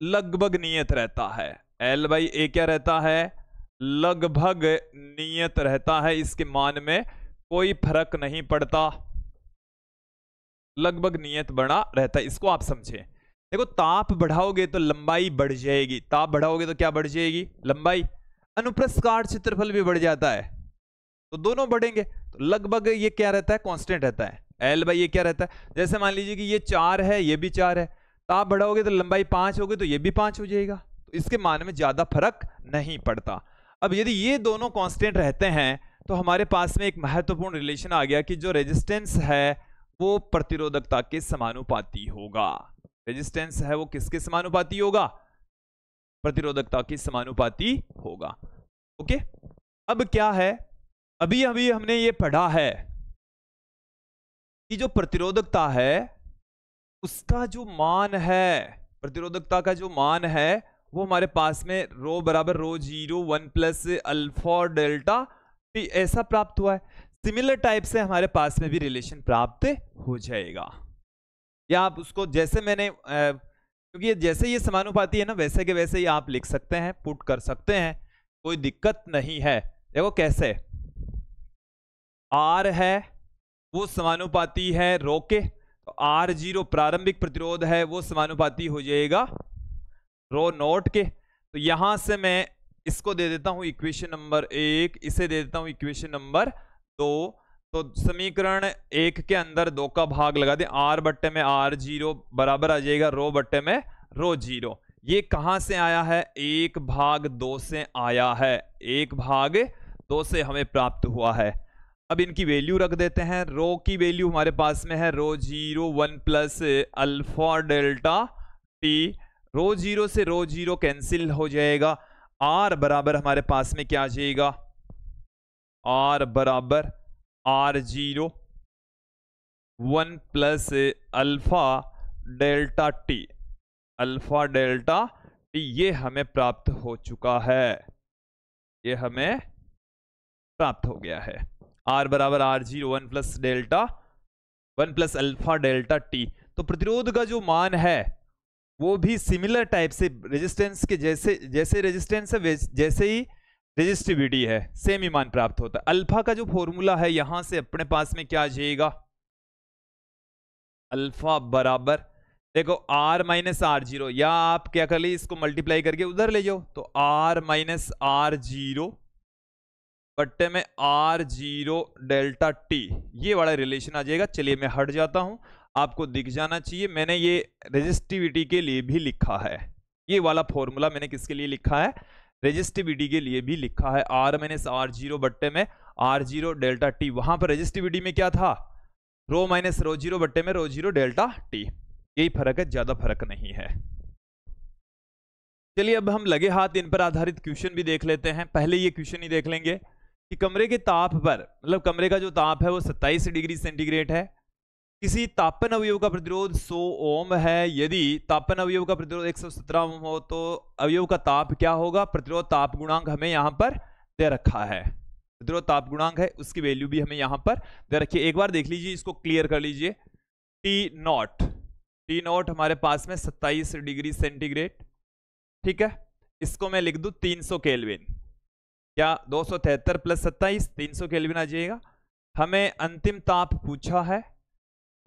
लगभग नियत रहता है, L/A क्या रहता है, लगभग नियत रहता है, इसके मान में कोई फर्क नहीं पड़ता। लगभग नियत बना रहता है, इसको आप समझें। देखो ताप बढ़ाओगे तो लंबाई बढ़ जाएगी, ताप बढ़ाओगे तो क्या बढ़ जाएगी, लंबाई। अनुप्रस्थ काट क्षेत्रफल भी बढ़ जाता है, तो दोनों बढ़ेंगे, तो लगभग ये क्या रहता है, कांस्टेंट रहता है। एल बाई ये क्या रहता है, जैसे मान लीजिए कि ये 4 है, ये भी 4 है, ताप बढ़ाओगे तो लंबाई 5 होगी, तो ये भी 5 हो जाएगा, तो इसके मान में ज्यादा फर्क नहीं पड़ता। अब यदि ये दोनों कांस्टेंट रहते हैं तो हमारे पास में एक महत्वपूर्ण रिलेशन आ गया कि जो रेजिस्टेंस है वो प्रतिरोधकता के समानुपाती होगा। रेजिस्टेंस है वो किसके समानुपाती होगा, प्रतिरोधकता के समानुपाती होगा। ओके, अब क्या है, अभी अभी हमने ये पढ़ा है कि जो प्रतिरोधकता है उसका जो मान है, प्रतिरोधकता का जो मान है वो हमारे पास में रो बराबर rho zero 1 plus alpha delta T ऐसा प्राप्त हुआ है। सिमिलर टाइप से हमारे पास में भी रिलेशन प्राप्त हो जाएगा, या आप उसको जैसे मैंने क्योंकि जैसे ये समानुपाती है ना, वैसे के वैसे ही आप लिख सकते हैं, पुट कर सकते हैं, कोई दिक्कत नहीं है। देखो कैसे, आर है वो समानुपाती है रो के, तो आर जीरो प्रारंभिक प्रतिरोध है वो समानुपाती हो जाएगा रो नोट के। तो यहां से मैं इसको दे देता हूं इक्वेशन नंबर 1, इसे दे देता हूं इक्वेशन नंबर 2। तो समीकरण 1 के अंदर 2 का भाग लगा दें, आर बट्टे में आर जीरो बराबर आ जाएगा रो बट्टे में रो जीरो। ये कहां से आया है, 1 भाग 2 से आया है, 1 भाग 2 से हमें प्राप्त हुआ है। अब इनकी वैल्यू रख देते हैं, रो की वैल्यू हमारे पास में है rho zero 1 plus alpha delta T, rho zero से रो जीरो कैंसिल हो जाएगा, आर बराबर हमारे पास में क्या आ जाएगा, आर बराबर R zero 1 plus alpha delta T, alpha delta T ये हमें प्राप्त हो चुका है, ये हमें प्राप्त हो गया है। आर बराबर R zero 1 plus delta 1 plus alpha delta T. तो प्रतिरोध का जो मान है वो भी सिमिलर टाइप से रेजिस्टेंस के जैसे, जैसे रेजिस्टेंस है जैसे ही रेजिस्टिविटी है, सेम ही मान प्राप्त होता है। अल्फा का जो फॉर्मूला है यहां से अपने पास में क्या आ जाएगा, अल्फा बराबर देखो आर माइनस आर जीरो, या आप क्या कर लीजिए इसको मल्टीप्लाई करके उधर ले जाओ, तो आर माइनस आर जीरो बट्टे में आर जीरो डेल्टा टी, ये वाला रिलेशन आ जाएगा। चलिए मैं हट जाता हूं, आपको दिख जाना चाहिए, मैंने ये रेजिस्टिविटी के लिए भी लिखा है, ये वाला फॉर्मूला मैंने किसके लिए लिखा है, रेजिस्टिविटी के लिए भी लिखा है, आर माइनस आर जीरो बट्टे में आर जीरो डेल्टा टी। वहां पर रेजिस्टिविटी में क्या था, रो माइनस रो जीरो बट्टे में रो जीरो डेल्टा टी, यही फर्क है, ज्यादा फर्क नहीं है। चलिए अब हम लगे हाथ इन पर आधारित क्वेश्चन भी देख लेते हैं। पहले ये क्वेश्चन ही देख लेंगे कि कमरे के ताप पर, मतलब कमरे का जो ताप है वो 27 डिग्री सेंटीग्रेड है, किसी तापन अवयव का प्रतिरोध 100 ओम है, यदि तापन अवयव का प्रतिरोध 117 ओम हो तो अवयव का ताप क्या होगा, प्रतिरोध ताप गुणांक हमें यहां पर दे रखा है, प्रतिरोध ताप गुणांक है उसकी वैल्यू भी हमें यहां पर दे रखी है। एक बार देख लीजिए, इसको क्लियर कर लीजिए, टी नॉट हमारे पास में 27 डिग्री सेंटीग्रेड, ठीक है, इसको मैं लिख दूं 300 केल्विन, क्या 273 प्लस 27 300 केल्विन आ जाएगा। हमें अंतिम ताप पूछा है,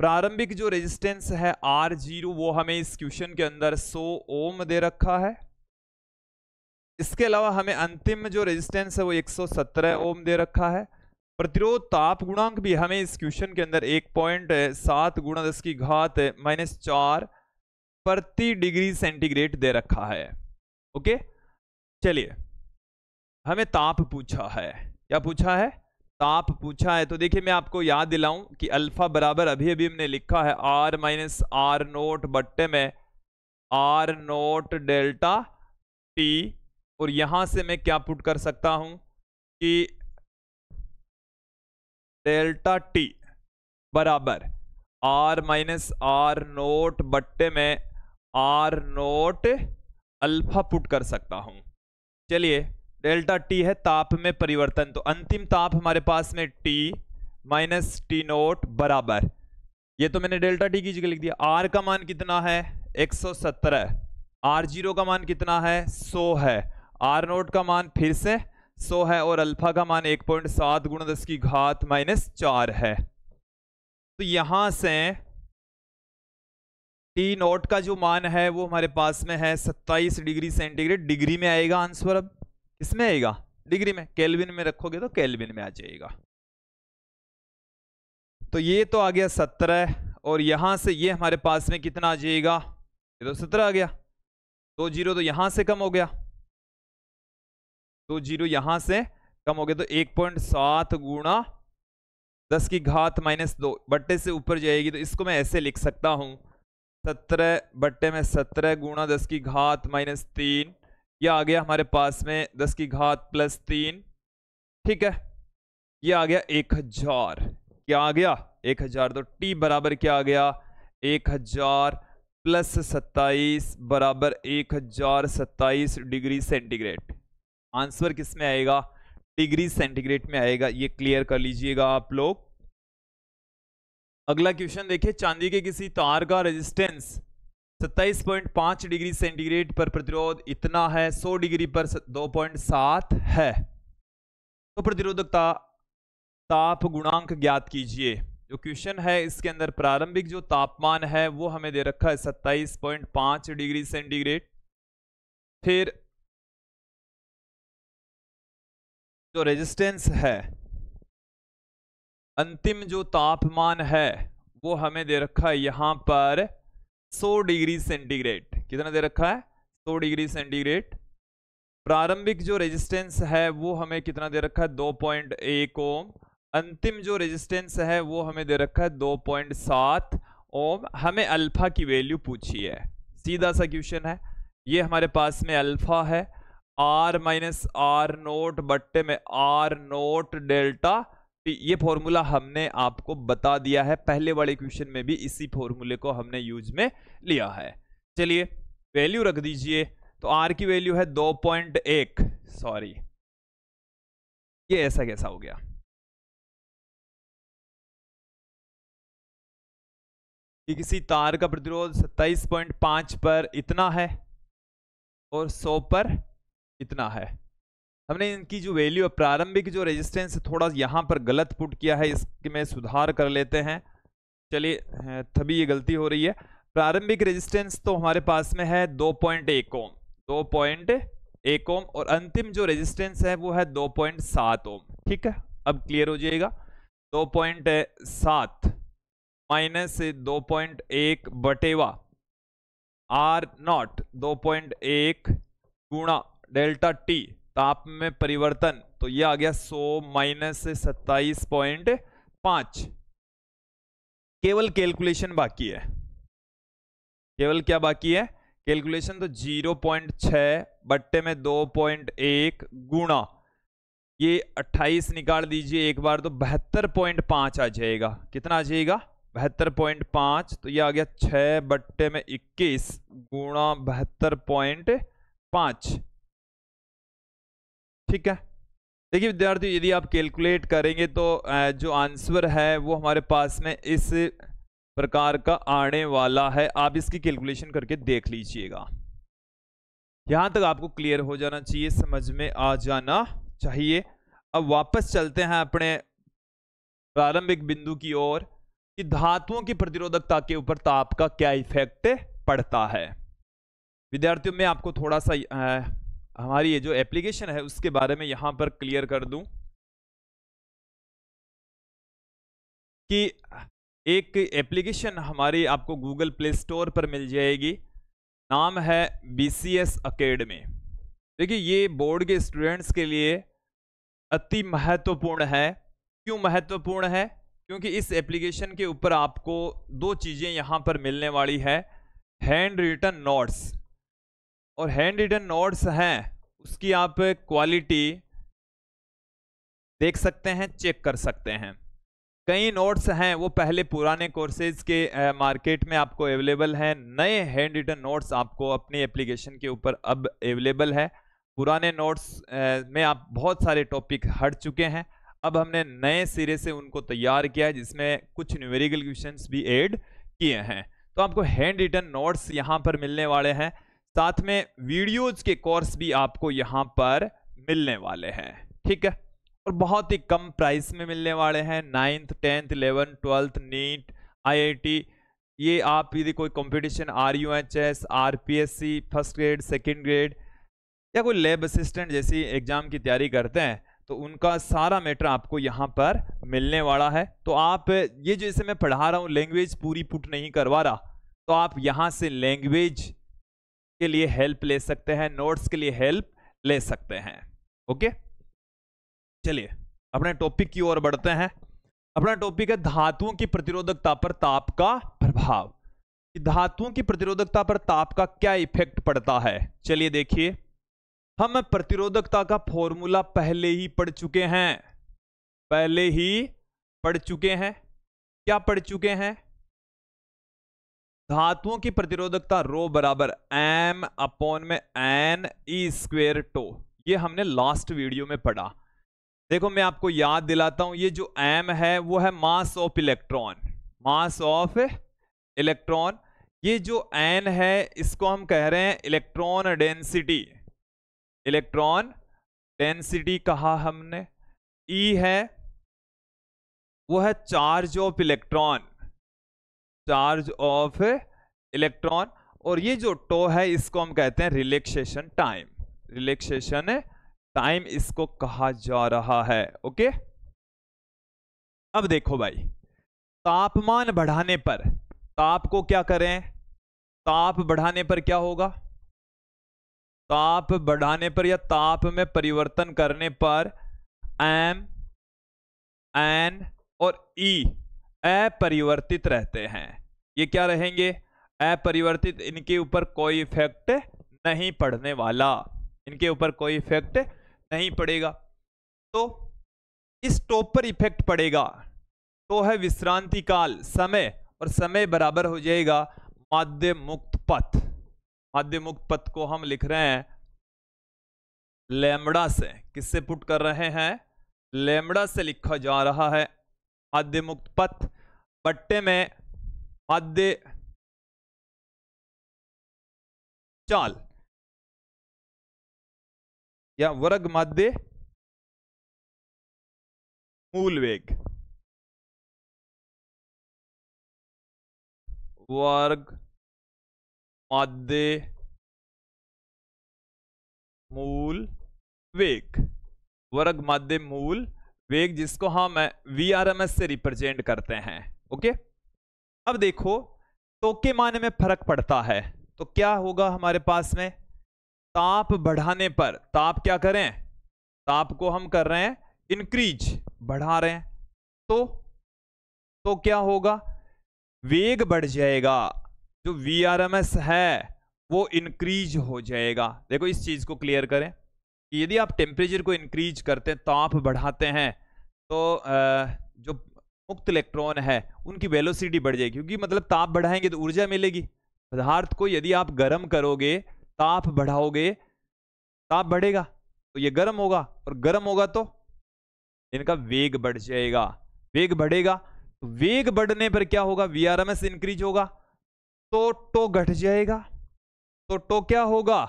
प्रारंभिक जो रेजिस्टेंस है आर जीरो वो हमें इस क्वेश्चन के अंदर 100 ओम दे रखा है, इसके अलावा हमें अंतिम जो रेजिस्टेंस है वो 117 ओम दे रखा है। प्रतिरोध ताप गुणांक भी हमें इस क्वेश्चन के अंदर 1.7 गुणा 10 की घात -4 प्रति डिग्री सेंटीग्रेड दे रखा है। ओके, चलिए हमें ताप पूछा है, क्या पूछा है, ताप पूछा है। तो देखिए मैं आपको याद दिलाऊं कि अल्फा बराबर अभी अभी हमने लिखा है आर माइनस आर नोट बट्टे में आर नोट डेल्टा टी, और यहां से मैं क्या पुट कर सकता हूं कि डेल्टा टी बराबर आर माइनस आर नोट बट्टे में आर नोट अल्फा पुट कर सकता हूं। चलिए डेल्टा टी है ताप में परिवर्तन, तो अंतिम ताप हमारे पास में टी माइनस टी नोट बराबर, ये तो मैंने डेल्टा टी की जगह लिख दिया, आर का मान कितना है 117, आर जीरो का मान कितना है 100 है, आर नोट का मान फिर से 100 है, और अल्फा का मान 1.7 गुणा 10 की घात -4 है। तो यहां से टी नॉट का जो मान है वो हमारे पास में है 27 डिग्री सेंटीग्रेड। डिग्री में आएगा आंसर, अब किसमें आएगा, डिग्री में। केल्विन में रखोगे तो केल्विन में आ जाएगा। तो ये तो आ गया 17, और यहां से ये हमारे पास में कितना आ जाएगा, ये तो 17 आ गया। 2 जीरो तो यहां से कम हो गया, 2 जीरो यहां से कम हो गया, तो 1.7 गुणा 10 की घात -2 बट्टे से ऊपर जाएगी, तो इसको मैं ऐसे लिख सकता हूं 17 बट्टे में 17 गुणा 10 की घात -3, यह आ गया हमारे पास में 10 की घात +3। ठीक है, ये आ गया 1000। क्या आ गया, 1000। तो टी बराबर क्या आ गया, 1000 + 27 बराबर 1027 डिग्री सेंटीग्रेड। आंसर किस में आएगा, डिग्री सेंटीग्रेड में आएगा। ये क्लियर कर लीजिएगा आप लोग। अगला क्वेश्चन देखिए, चांदी के किसी तार का रेजिस्टेंस 27.5 डिग्री सेंटीग्रेड पर प्रतिरोध इतना है, 100 डिग्री पर 2.7 है, तो प्रतिरोधकता ताप गुणांक ज्ञात कीजिए। जो क्वेश्चन है इसके अंदर प्रारंभिक जो तापमान है वो हमें दे रखा है 27.5 डिग्री सेंटीग्रेड। फिर जो रेजिस्टेंस है, अंतिम जो तापमान है वो हमें दे रखा है यहां पर 100 डिग्री सेंटीग्रेड। कितना दे रखा है, 100 डिग्री सेंटीग्रेड। प्रारंभिक जो रेजिस्टेंस है वो हमें कितना दे रखा है, 2.1 ओम। अंतिम जो रेजिस्टेंस है वो हमें दे रखा है 2.7 ओम। हमें अल्फा की वैल्यू पूछी है, सीधा सा क्वेश्चन है। ये हमारे पास में अल्फा है R - R नोट बट्टे में R नोट डेल्टा। ये फॉर्मूला हमने आपको बता दिया है, पहले वाले क्वेश्चन में भी इसी फॉर्मूले को हमने यूज में लिया है। चलिए वैल्यू रख दीजिए, तो R की वैल्यू है 2.1। सॉरी, ये ऐसा कैसा हो गया, कि किसी तार का प्रतिरोध 27.5 पर इतना है और 100 पर इतना है। हमने इनकी जो वैल्यू, प्रारंभिक जो रेजिस्टेंस थोड़ा यहां पर गलत पुट किया है, इसके में सुधार कर लेते हैं। चलिए, तभी ये गलती हो रही है। प्रारंभिक रेजिस्टेंस तो हमारे पास में है 2.1 ओम, 2.1 ओम, और अंतिम जो रेजिस्टेंस है वो है 2.7 ओम। ठीक है, अब क्लियर हो जाएगा। 2.7 माइनस 2.1 बटेवा R नॉट 2.1 गुणा डेल्टा टी ताप में परिवर्तन, तो ये आ गया 100 - 27.5। केवल कैलकुलेशन बाकी है, केवल क्या बाकी है, कैलकुलेशन। तो 0.6 बट्टे में 2.1 गुणा ये 28 निकाल दीजिए एक बार, तो 72.5 आ जाएगा। कितना आ जाएगा, 72.5। तो ये आ गया 6 बट्टे में 21 गुणा 72.5। ठीक है, देखिए विद्यार्थी, यदि आप कैलकुलेट करेंगे तो जो आंसर है वो हमारे पास में इस प्रकार का आने वाला है। आप इसकी कैलकुलेशन करके देख लीजिएगा। यहां तक आपको क्लियर हो जाना चाहिए, समझ में आ जाना चाहिए। अब वापस चलते हैं अपने प्रारंभिक बिंदु की ओर, कि धातुओं की प्रतिरोधकता के ऊपर ताप का क्या इफेक्ट पड़ता है। विद्यार्थियों, मैं आपको थोड़ा सा हमारी ये जो एप्लीकेशन है उसके बारे में यहां पर क्लियर कर दूं, कि एक एप्लीकेशन हमारी आपको गूगल प्ले स्टोर पर मिल जाएगी, नाम है BCS अकेडमी। देखिए, ये बोर्ड के स्टूडेंट्स के लिए अति महत्वपूर्ण है। क्यों महत्वपूर्ण है, क्योंकि इस एप्लीकेशन के ऊपर आपको दो चीजें यहां पर मिलने वाली है, हैंड रिटन नोट्स। और हैंड रिटन नोट्स हैं, उसकी आप क्वालिटी देख सकते हैं, चेक कर सकते हैं। कई नोट्स हैं वो पहले पुराने कोर्सेज के मार्केट में आपको अवेलेबल हैं। नए हैंड रिटन नोट्स आपको अपनी एप्लीकेशन के ऊपर अब अवेलेबल है। पुराने नोट्स में आप बहुत सारे टॉपिक हट चुके हैं, अब हमने नए सिरे से उनको तैयार किया है, जिसमें कुछ न्यूमेरिकल क्वेश्चंस भी ऐड किए हैं। तो आपको हैंड रिटन नोट्स यहाँ पर मिलने वाले हैं, साथ में वीडियोज के कोर्स भी आपको यहाँ पर मिलने वाले हैं। ठीक है, और बहुत ही कम प्राइस में मिलने वाले हैं। 9th 10th 11th 12th NEET IIT ये आप यदि कोई competition RUHS, RPSC first grade, second grade या कोई लैब असिस्टेंट जैसी एग्जाम की तैयारी करते हैं तो उनका सारा मैटर आपको यहाँ पर मिलने वाला है। तो आप ये जैसे मैं पढ़ा रहा हूँ लैंग्वेज पूरी पुट नहीं करवा रहा, तो आप यहाँ से लैंग्वेज के लिए हेल्प ले सकते हैं, नोट्स के लिए हेल्प ले सकते हैं। ओके, चलिए अपने टॉपिक की ओर बढ़ते हैं। अपना टॉपिक है धातुओं की प्रतिरोधकता पर ताप का प्रभाव। धातुओं की प्रतिरोधकता पर ताप का क्या इफेक्ट पड़ता है, चलिए देखिए। हम प्रतिरोधकता का फॉर्मूला पहले ही पढ़ चुके हैं, क्या पढ़ चुके हैं? धातुओं की प्रतिरोधकता रो बराबर m/n e². ये हमने लास्ट वीडियो में पढ़ा। देखो मैं आपको याद दिलाता हूं, ये जो m है वो है मास ऑफ इलेक्ट्रॉन, ये जो n है इसको हम कह रहे हैं इलेक्ट्रॉन डेंसिटी कहा हमने। E है वो है चार्ज ऑफ इलेक्ट्रॉन, और ये जो टो है इसको हम कहते हैं रिलैक्सेशन टाइम इसको कहा जा रहा है। ओके, अब देखो भाई, तापमान बढ़ाने पर ताप को क्या करें? ताप बढ़ाने पर क्या होगा? ताप बढ़ाने पर या ताप में परिवर्तन करने पर M, N और E अपरिवर्तित रहते हैं। ये क्या रहेंगे? अपरिवर्तित। इनके ऊपर कोई इफेक्ट नहीं पड़ने वाला, इनके ऊपर कोई इफेक्ट नहीं पड़ेगा। तो इस टॉप पर इफेक्ट पड़ेगा तो है विश्रांति काल, समय, और समय बराबर हो जाएगा माध्य मुक्त पथ। माध्य मुक्त पथ को हम लिख रहे हैं लैम्बडा से। किससे पुट कर रहे हैं? लैम्बडा से लिखा जा रहा है माध्य मुक्त पथ बट्टे में माध्य चाल या वर्ग माध्य मूल वेग, वर्ग माध्य मूल वेग, वर्ग माध्य मूल वेग, जिसको हम VRMS से रिप्रेजेंट करते हैं। ओके, अब देखो तो के मान में फर्क पड़ता है तो क्या होगा हमारे पास में? ताप बढ़ाने पर, ताप क्या करें? ताप को हम कर रहे हैं इंक्रीज, बढ़ा रहे हैं, तो क्या होगा? वेग बढ़ जाएगा, जो VRMS है वो इंक्रीज हो जाएगा। देखो इस चीज को क्लियर करें कि यदि आप टेम्परेचर को इंक्रीज करते हैं, ताप बढ़ाते हैं, तो जो मुक्त इलेक्ट्रॉन है उनकी वेलोसिटी बढ़ जाएगी, क्योंकि मतलब ताप बढ़ाएंगे तो ऊर्जा मिलेगी। पदार्थ को यदि आप गर्म करोगे, ताप बढ़ाओगे, ताप बढ़ेगा तो ये गर्म होगा, और गर्म होगा तो इनका वेग बढ़ जाएगा। वेग बढ़ेगा तो वेग बढ़ने पर क्या होगा? VRMS इंक्रीज होगा तो टो घट जाएगा, तो टो क्या होगा?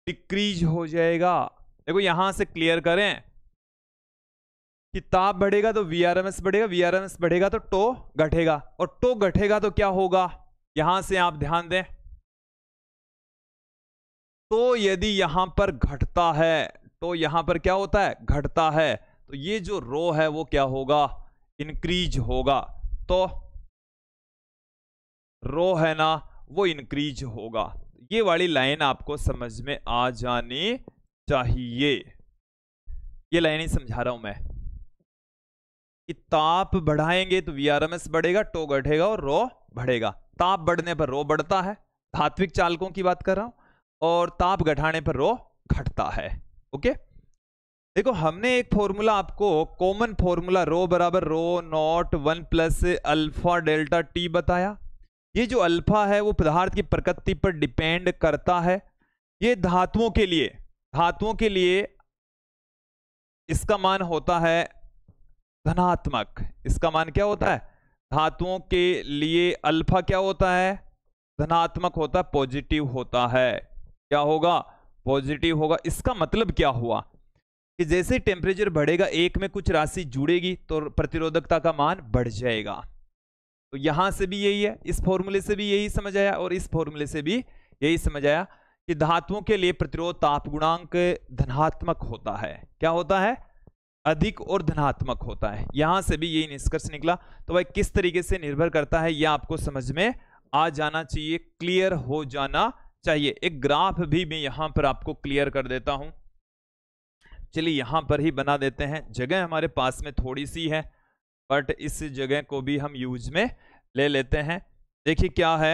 डिक्रीज हो जाएगा। देखो यहां से क्लियर करें कि ताप बढ़ेगा तो VRMS बढ़ेगा, VRMS बढ़ेगा तो टो घटेगा, और टो घटेगा तो क्या होगा? यहां से आप ध्यान दें, तो यदि यहां पर घटता है तो यहां पर क्या होता है? घटता है, तो ये जो रो है वो क्या होगा? इंक्रीज होगा, तो रो है ना वो इंक्रीज होगा। ये वाली लाइन आपको समझ में आ जानी चाहिए। ये लाइन ही समझा रहा हूं मैं कि ताप बढ़ाएंगे तो VRMS बढ़ेगा, टो घटेगा और रो बढ़ेगा। ताप बढ़ने पर रो बढ़ता है, धात्विक चालकों की बात कर रहा हूं, और ताप घटाने पर रो घटता है। ओके, देखो हमने एक फॉर्मूला आपको, कॉमन फॉर्मूला रो बराबर rho not 1 plus alpha delta T बताया। ये जो अल्फा है वो पदार्थ की प्रकृति पर डिपेंड करता है। ये धातुओं के लिए इसका मान होता है धनात्मक। इसका मान क्या होता है? धातुओं के लिए अल्फा क्या होता है? धनात्मक होता है, पॉजिटिव होता है। क्या होगा? पॉजिटिव होगा। इसका मतलब क्या हुआ कि जैसे टेम्परेचर बढ़ेगा, एक में कुछ राशि जुड़ेगी तो प्रतिरोधकता का मान बढ़ जाएगा। तो यहां से भी यही है, इस फॉर्मूले से भी यही समझ आया और इस फॉर्मूले से भी यही समझ आया कि धातुओं के लिए प्रतिरोध ताप गुणांक धनात्मक होता है। क्या होता है? अधिक और धनात्मक होता है। यहां से भी यही निष्कर्ष निकला। तो भाई किस तरीके से निर्भर करता है यह आपको समझ में आ जाना चाहिए, क्लियर हो जाना चाहिए। एक ग्राफ भी मैं यहां पर आपको क्लियर कर देता हूं। चलिए यहां पर ही बना देते हैं। जगह हमारे पास में थोड़ी सी है बट इस जगह को भी हम यूज में ले लेते हैं। देखिए क्या है,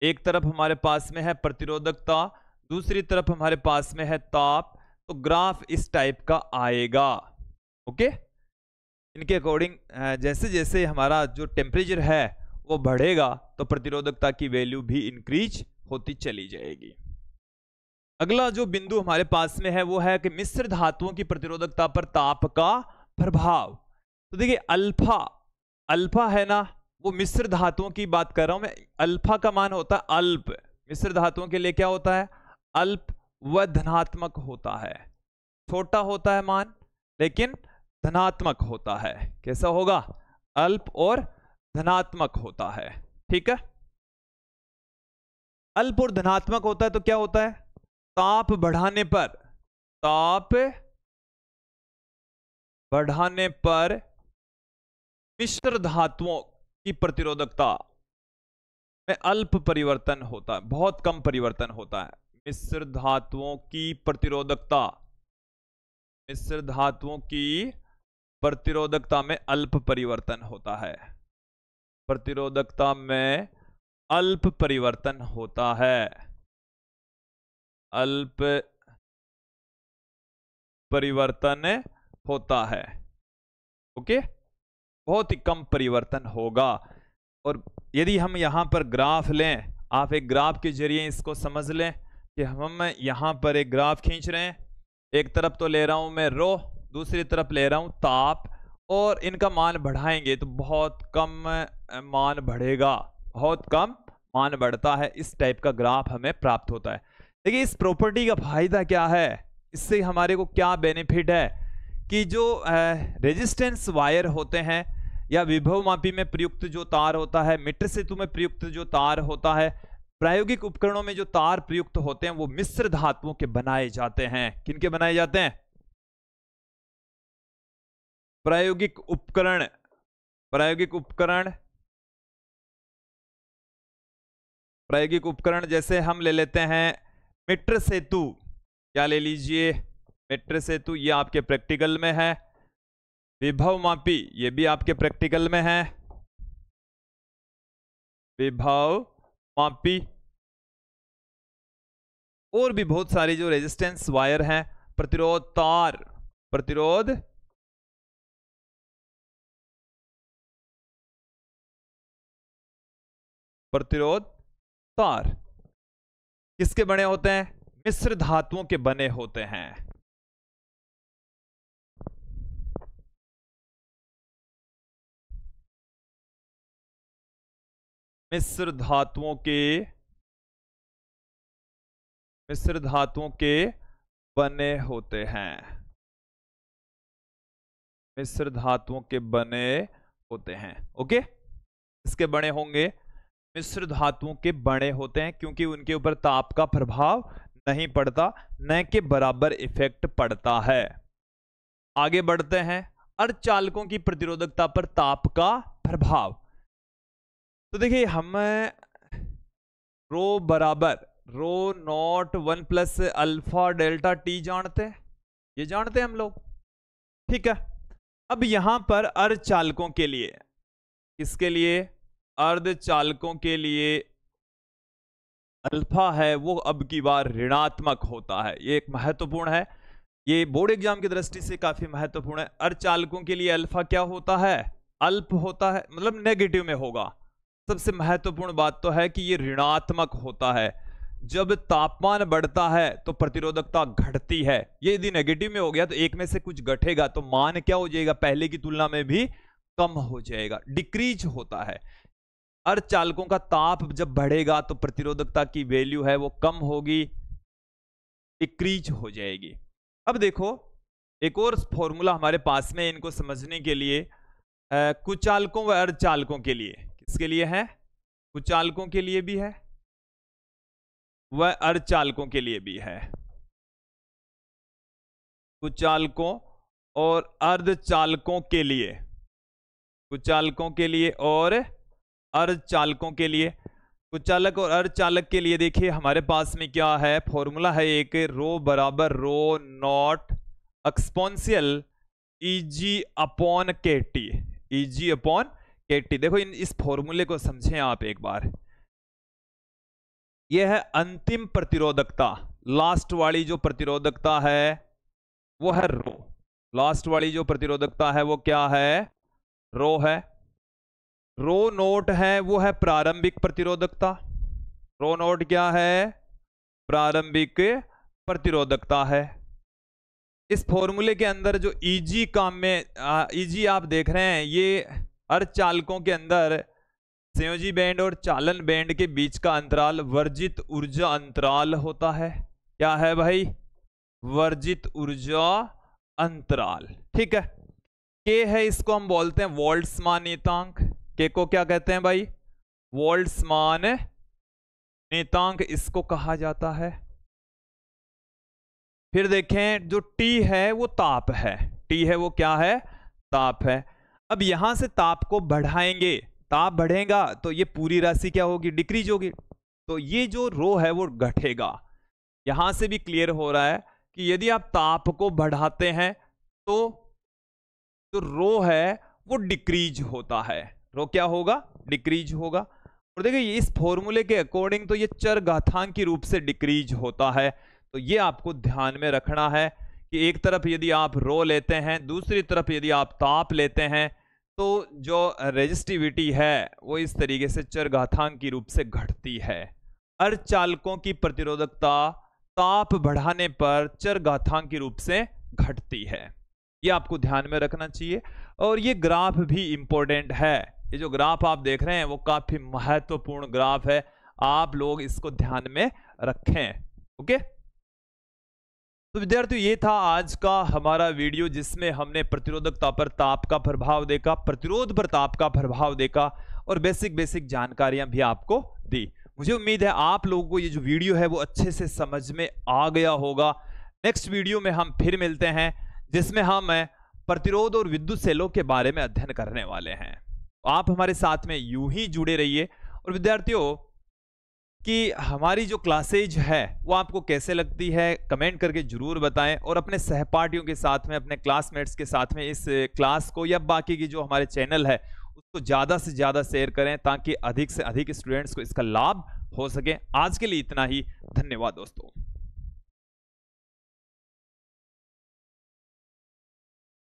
एक तरफ हमारे पास में है प्रतिरोधकता, दूसरी तरफ हमारे पास में है ताप। तो ग्राफ इस टाइप का आएगा। ओके, इनके अकॉर्डिंग जैसे जैसे हमारा जो टेम्परेचर है वो बढ़ेगा तो प्रतिरोधकता की वैल्यू भी इंक्रीज होती चली जाएगी। अगला जो बिंदु हमारे पास में है वो है कि मिश्र धातुओं की प्रतिरोधकता पर ताप का प्रभाव। तो देखिए अल्फा है ना, वो मिश्र धातुओं की बात कर रहा हूं मैं। अल्फा का मान होता है अल्प, मिश्र धातुओं के लिए क्या होता है? अल्प व धनात्मक होता है। छोटा होता है मान लेकिन धनात्मक होता है। कैसा होगा? अल्प और धनात्मक होता है। ठीक है, अल्प और धनात्मक होता है तो क्या होता है? ताप बढ़ाने पर मिश्र धातुओं की प्रतिरोधकता में अल्प परिवर्तन होता है, बहुत कम परिवर्तन होता है। मिश्र धातुओं की प्रतिरोधकता में अल्प परिवर्तन होता है। प्रतिरोधकता में अल्प परिवर्तन होता है, अल्प परिवर्तन होता है। ओके, बहुत ही कम परिवर्तन होगा। और यदि हम यहां पर ग्राफ लें, आप एक ग्राफ के जरिए इसको समझ लें कि हम यहां पर एक ग्राफ खींच रहे हैं। एक तरफ तो ले रहा हूं मैं रो, दूसरी तरफ ले रहा हूं ताप, और इनका मान बढ़ाएंगे तो बहुत कम मान बढ़ेगा, बहुत कम मान बढ़ता है। इस टाइप का ग्राफ हमें प्राप्त होता है। देखिए इस प्रॉपर्टी का फायदा क्या है, इससे हमारे को क्या बेनिफिट है कि जो रेजिस्टेंस वायर होते हैं या विभव मापी में प्रयुक्त जो तार होता है, मीटर सेतु में प्रयुक्त जो तार होता है, प्रायोगिक उपकरणों में जो तार प्रयुक्त होते हैं वो मिश्र धातुओं के बनाए जाते हैं। किनके बनाए जाते हैं? प्रायोगिक उपकरण जैसे हम ले लेते हैं मीटर सेतु। क्या ले लीजिए? मीटर सेतु, ये आपके प्रैक्टिकल में है। विभव मापी, ये भी आपके प्रैक्टिकल में है। विभव मापी और भी बहुत सारी जो रेजिस्टेंस वायर हैं, प्रतिरोध तार, प्रतिरोध तार किसके बने होते हैं? मिश्र धातुओं के बने होते हैं। मिश्र धातुओं के बने होते हैं। मिश्र धातुओं के बने होते हैं। ओके, इसके बने होंगे, मिश्र धातुओं के बने होते हैं क्योंकि उनके ऊपर ताप का प्रभाव नहीं पड़ता, न के बराबर इफेक्ट पड़ता है। आगे बढ़ते हैं, अर्धचालकों की प्रतिरोधकता पर ताप का प्रभाव। तो देखिए हम rho not 1 plus alpha delta T जानते हैं, ये जानते हैं हम लोग। ठीक है, अब यहां पर अर्धचालकों के लिए, किसके लिए? अर्धचालकों के लिए अल्फा है वो अब की बार ऋणात्मक होता है। ये एक महत्वपूर्ण है, ये बोर्ड एग्जाम की दृष्टि से काफी महत्वपूर्ण है। अर्धचालकों के लिए अल्फा क्या होता है? अल्प होता है, मतलब नेगेटिव में होगा। सबसे महत्वपूर्ण बात तो है कि ये ऋणात्मक होता है। जब तापमान बढ़ता है तो प्रतिरोधकता घटती है। ये यदि नेगेटिव में हो गया तो एक में से कुछ घटेगा तो मान क्या हो जाएगा? पहले की तुलना में भी कम हो जाएगा, डिक्रीज होता है। अर्धचालकों का ताप जब बढ़ेगा तो प्रतिरोधकता की वैल्यू है वो कम होगी, डिक्रीज हो जाएगी। अब देखो एक और फॉर्मूला हमारे पास में, इनको समझने के लिए कुचालकों व अर्धचालकों के लिए, किसके लिए है? कुचालकों के लिए भी है व अर्धचालकों के लिए भी है। कुचालकों और अर्धचालकों के लिए, कुचालकों के लिए और अर्धचालकों के लिए। कुचालक और अर्धचालक के लिए देखिए हमारे पास में क्या है, फॉर्मूला है एक, रो बराबर rho not exponential Eg upon KT, Eg upon KT। देखो इस फॉर्मूले को समझें आप एक बार। यह है अंतिम प्रतिरोधकता, लास्ट वाली जो प्रतिरोधकता है वो है रो। लास्ट वाली जो प्रतिरोधकता है वो क्या है? रो है। रो नोट है वो है प्रारंभिक प्रतिरोधकता। रो नोट क्या है? प्रारंभिक प्रतिरोधकता है। इस फॉर्मूले के अंदर जो Eg काम में Eg आप देख रहे हैं, ये अर्धचालकों के अंदर संयोजी बैंड और चालन बैंड के बीच का अंतराल वर्जित ऊर्जा अंतराल होता है। क्या है भाई? वर्जित ऊर्जा अंतराल। ठीक है। के है, इसको हम बोलते हैं वोल्ट्समान नियतांक। के को क्या कहते हैं भाई? वोल्ट्समान नियतांक इसको कहा जाता है। फिर देखें जो T है वो ताप है। T है वो क्या है? ताप है। अब यहां से ताप को बढ़ाएंगे, ताप बढ़ेगा तो ये पूरी राशि क्या होगी? डिक्रीज होगी। तो ये जो रो है वो घटेगा। यहां से भी क्लियर हो रहा है कि यदि आप ताप को बढ़ाते हैं तो जो रो है वो डिक्रीज होता है। रो क्या होगा? डिक्रीज होगा। और देखिए इस फॉर्मूले के अकॉर्डिंग तो ये चरघातांकी रूप से डिक्रीज होता है। तो ये आपको ध्यान में रखना है कि एक तरफ यदि आप रो लेते हैं, दूसरी तरफ यदि आप ताप लेते हैं, तो जो रेजिस्टिविटी है वो इस तरीके से चरघातांकी रूप से घटती है। अर्धचालकों की प्रतिरोधकता ताप बढ़ाने पर चरघातांकी रूप से घटती है। ये आपको ध्यान में रखना चाहिए। और ये ग्राफ भी इंपॉर्टेंट है। ये जो ग्राफ आप देख रहे हैं वो काफी महत्वपूर्ण ग्राफ है, आप लोग इसको ध्यान में रखें। ओके, तो विद्यार्थियों ये था आज का हमारा वीडियो, जिसमें हमने प्रतिरोधकता पर ताप का प्रभाव देखा, प्रतिरोध पर ताप का प्रभाव देखा और बेसिक जानकारियां भी आपको दी। मुझे उम्मीद है आप लोगों को ये जो वीडियो है वो अच्छे से समझ में आ गया होगा। नेक्स्ट वीडियो में हम फिर मिलते हैं, जिसमें हम प्रतिरोध और विद्युत सेलों के बारे में अध्ययन करने वाले हैं। आप हमारे साथ में यूं ही जुड़े रहिए। और विद्यार्थियों कि हमारी जो क्लासेज है वो आपको कैसे लगती है कमेंट करके जरूर बताएं, और अपने सहपाठियों के साथ में, अपने क्लासमेट्स के साथ में इस क्लास को या बाकी की जो हमारे चैनल है उसको ज़्यादा से ज़्यादा शेयर करें, ताकि अधिक से अधिक स्टूडेंट्स को इसका लाभ हो सके। आज के लिए इतना ही। धन्यवाद दोस्तों।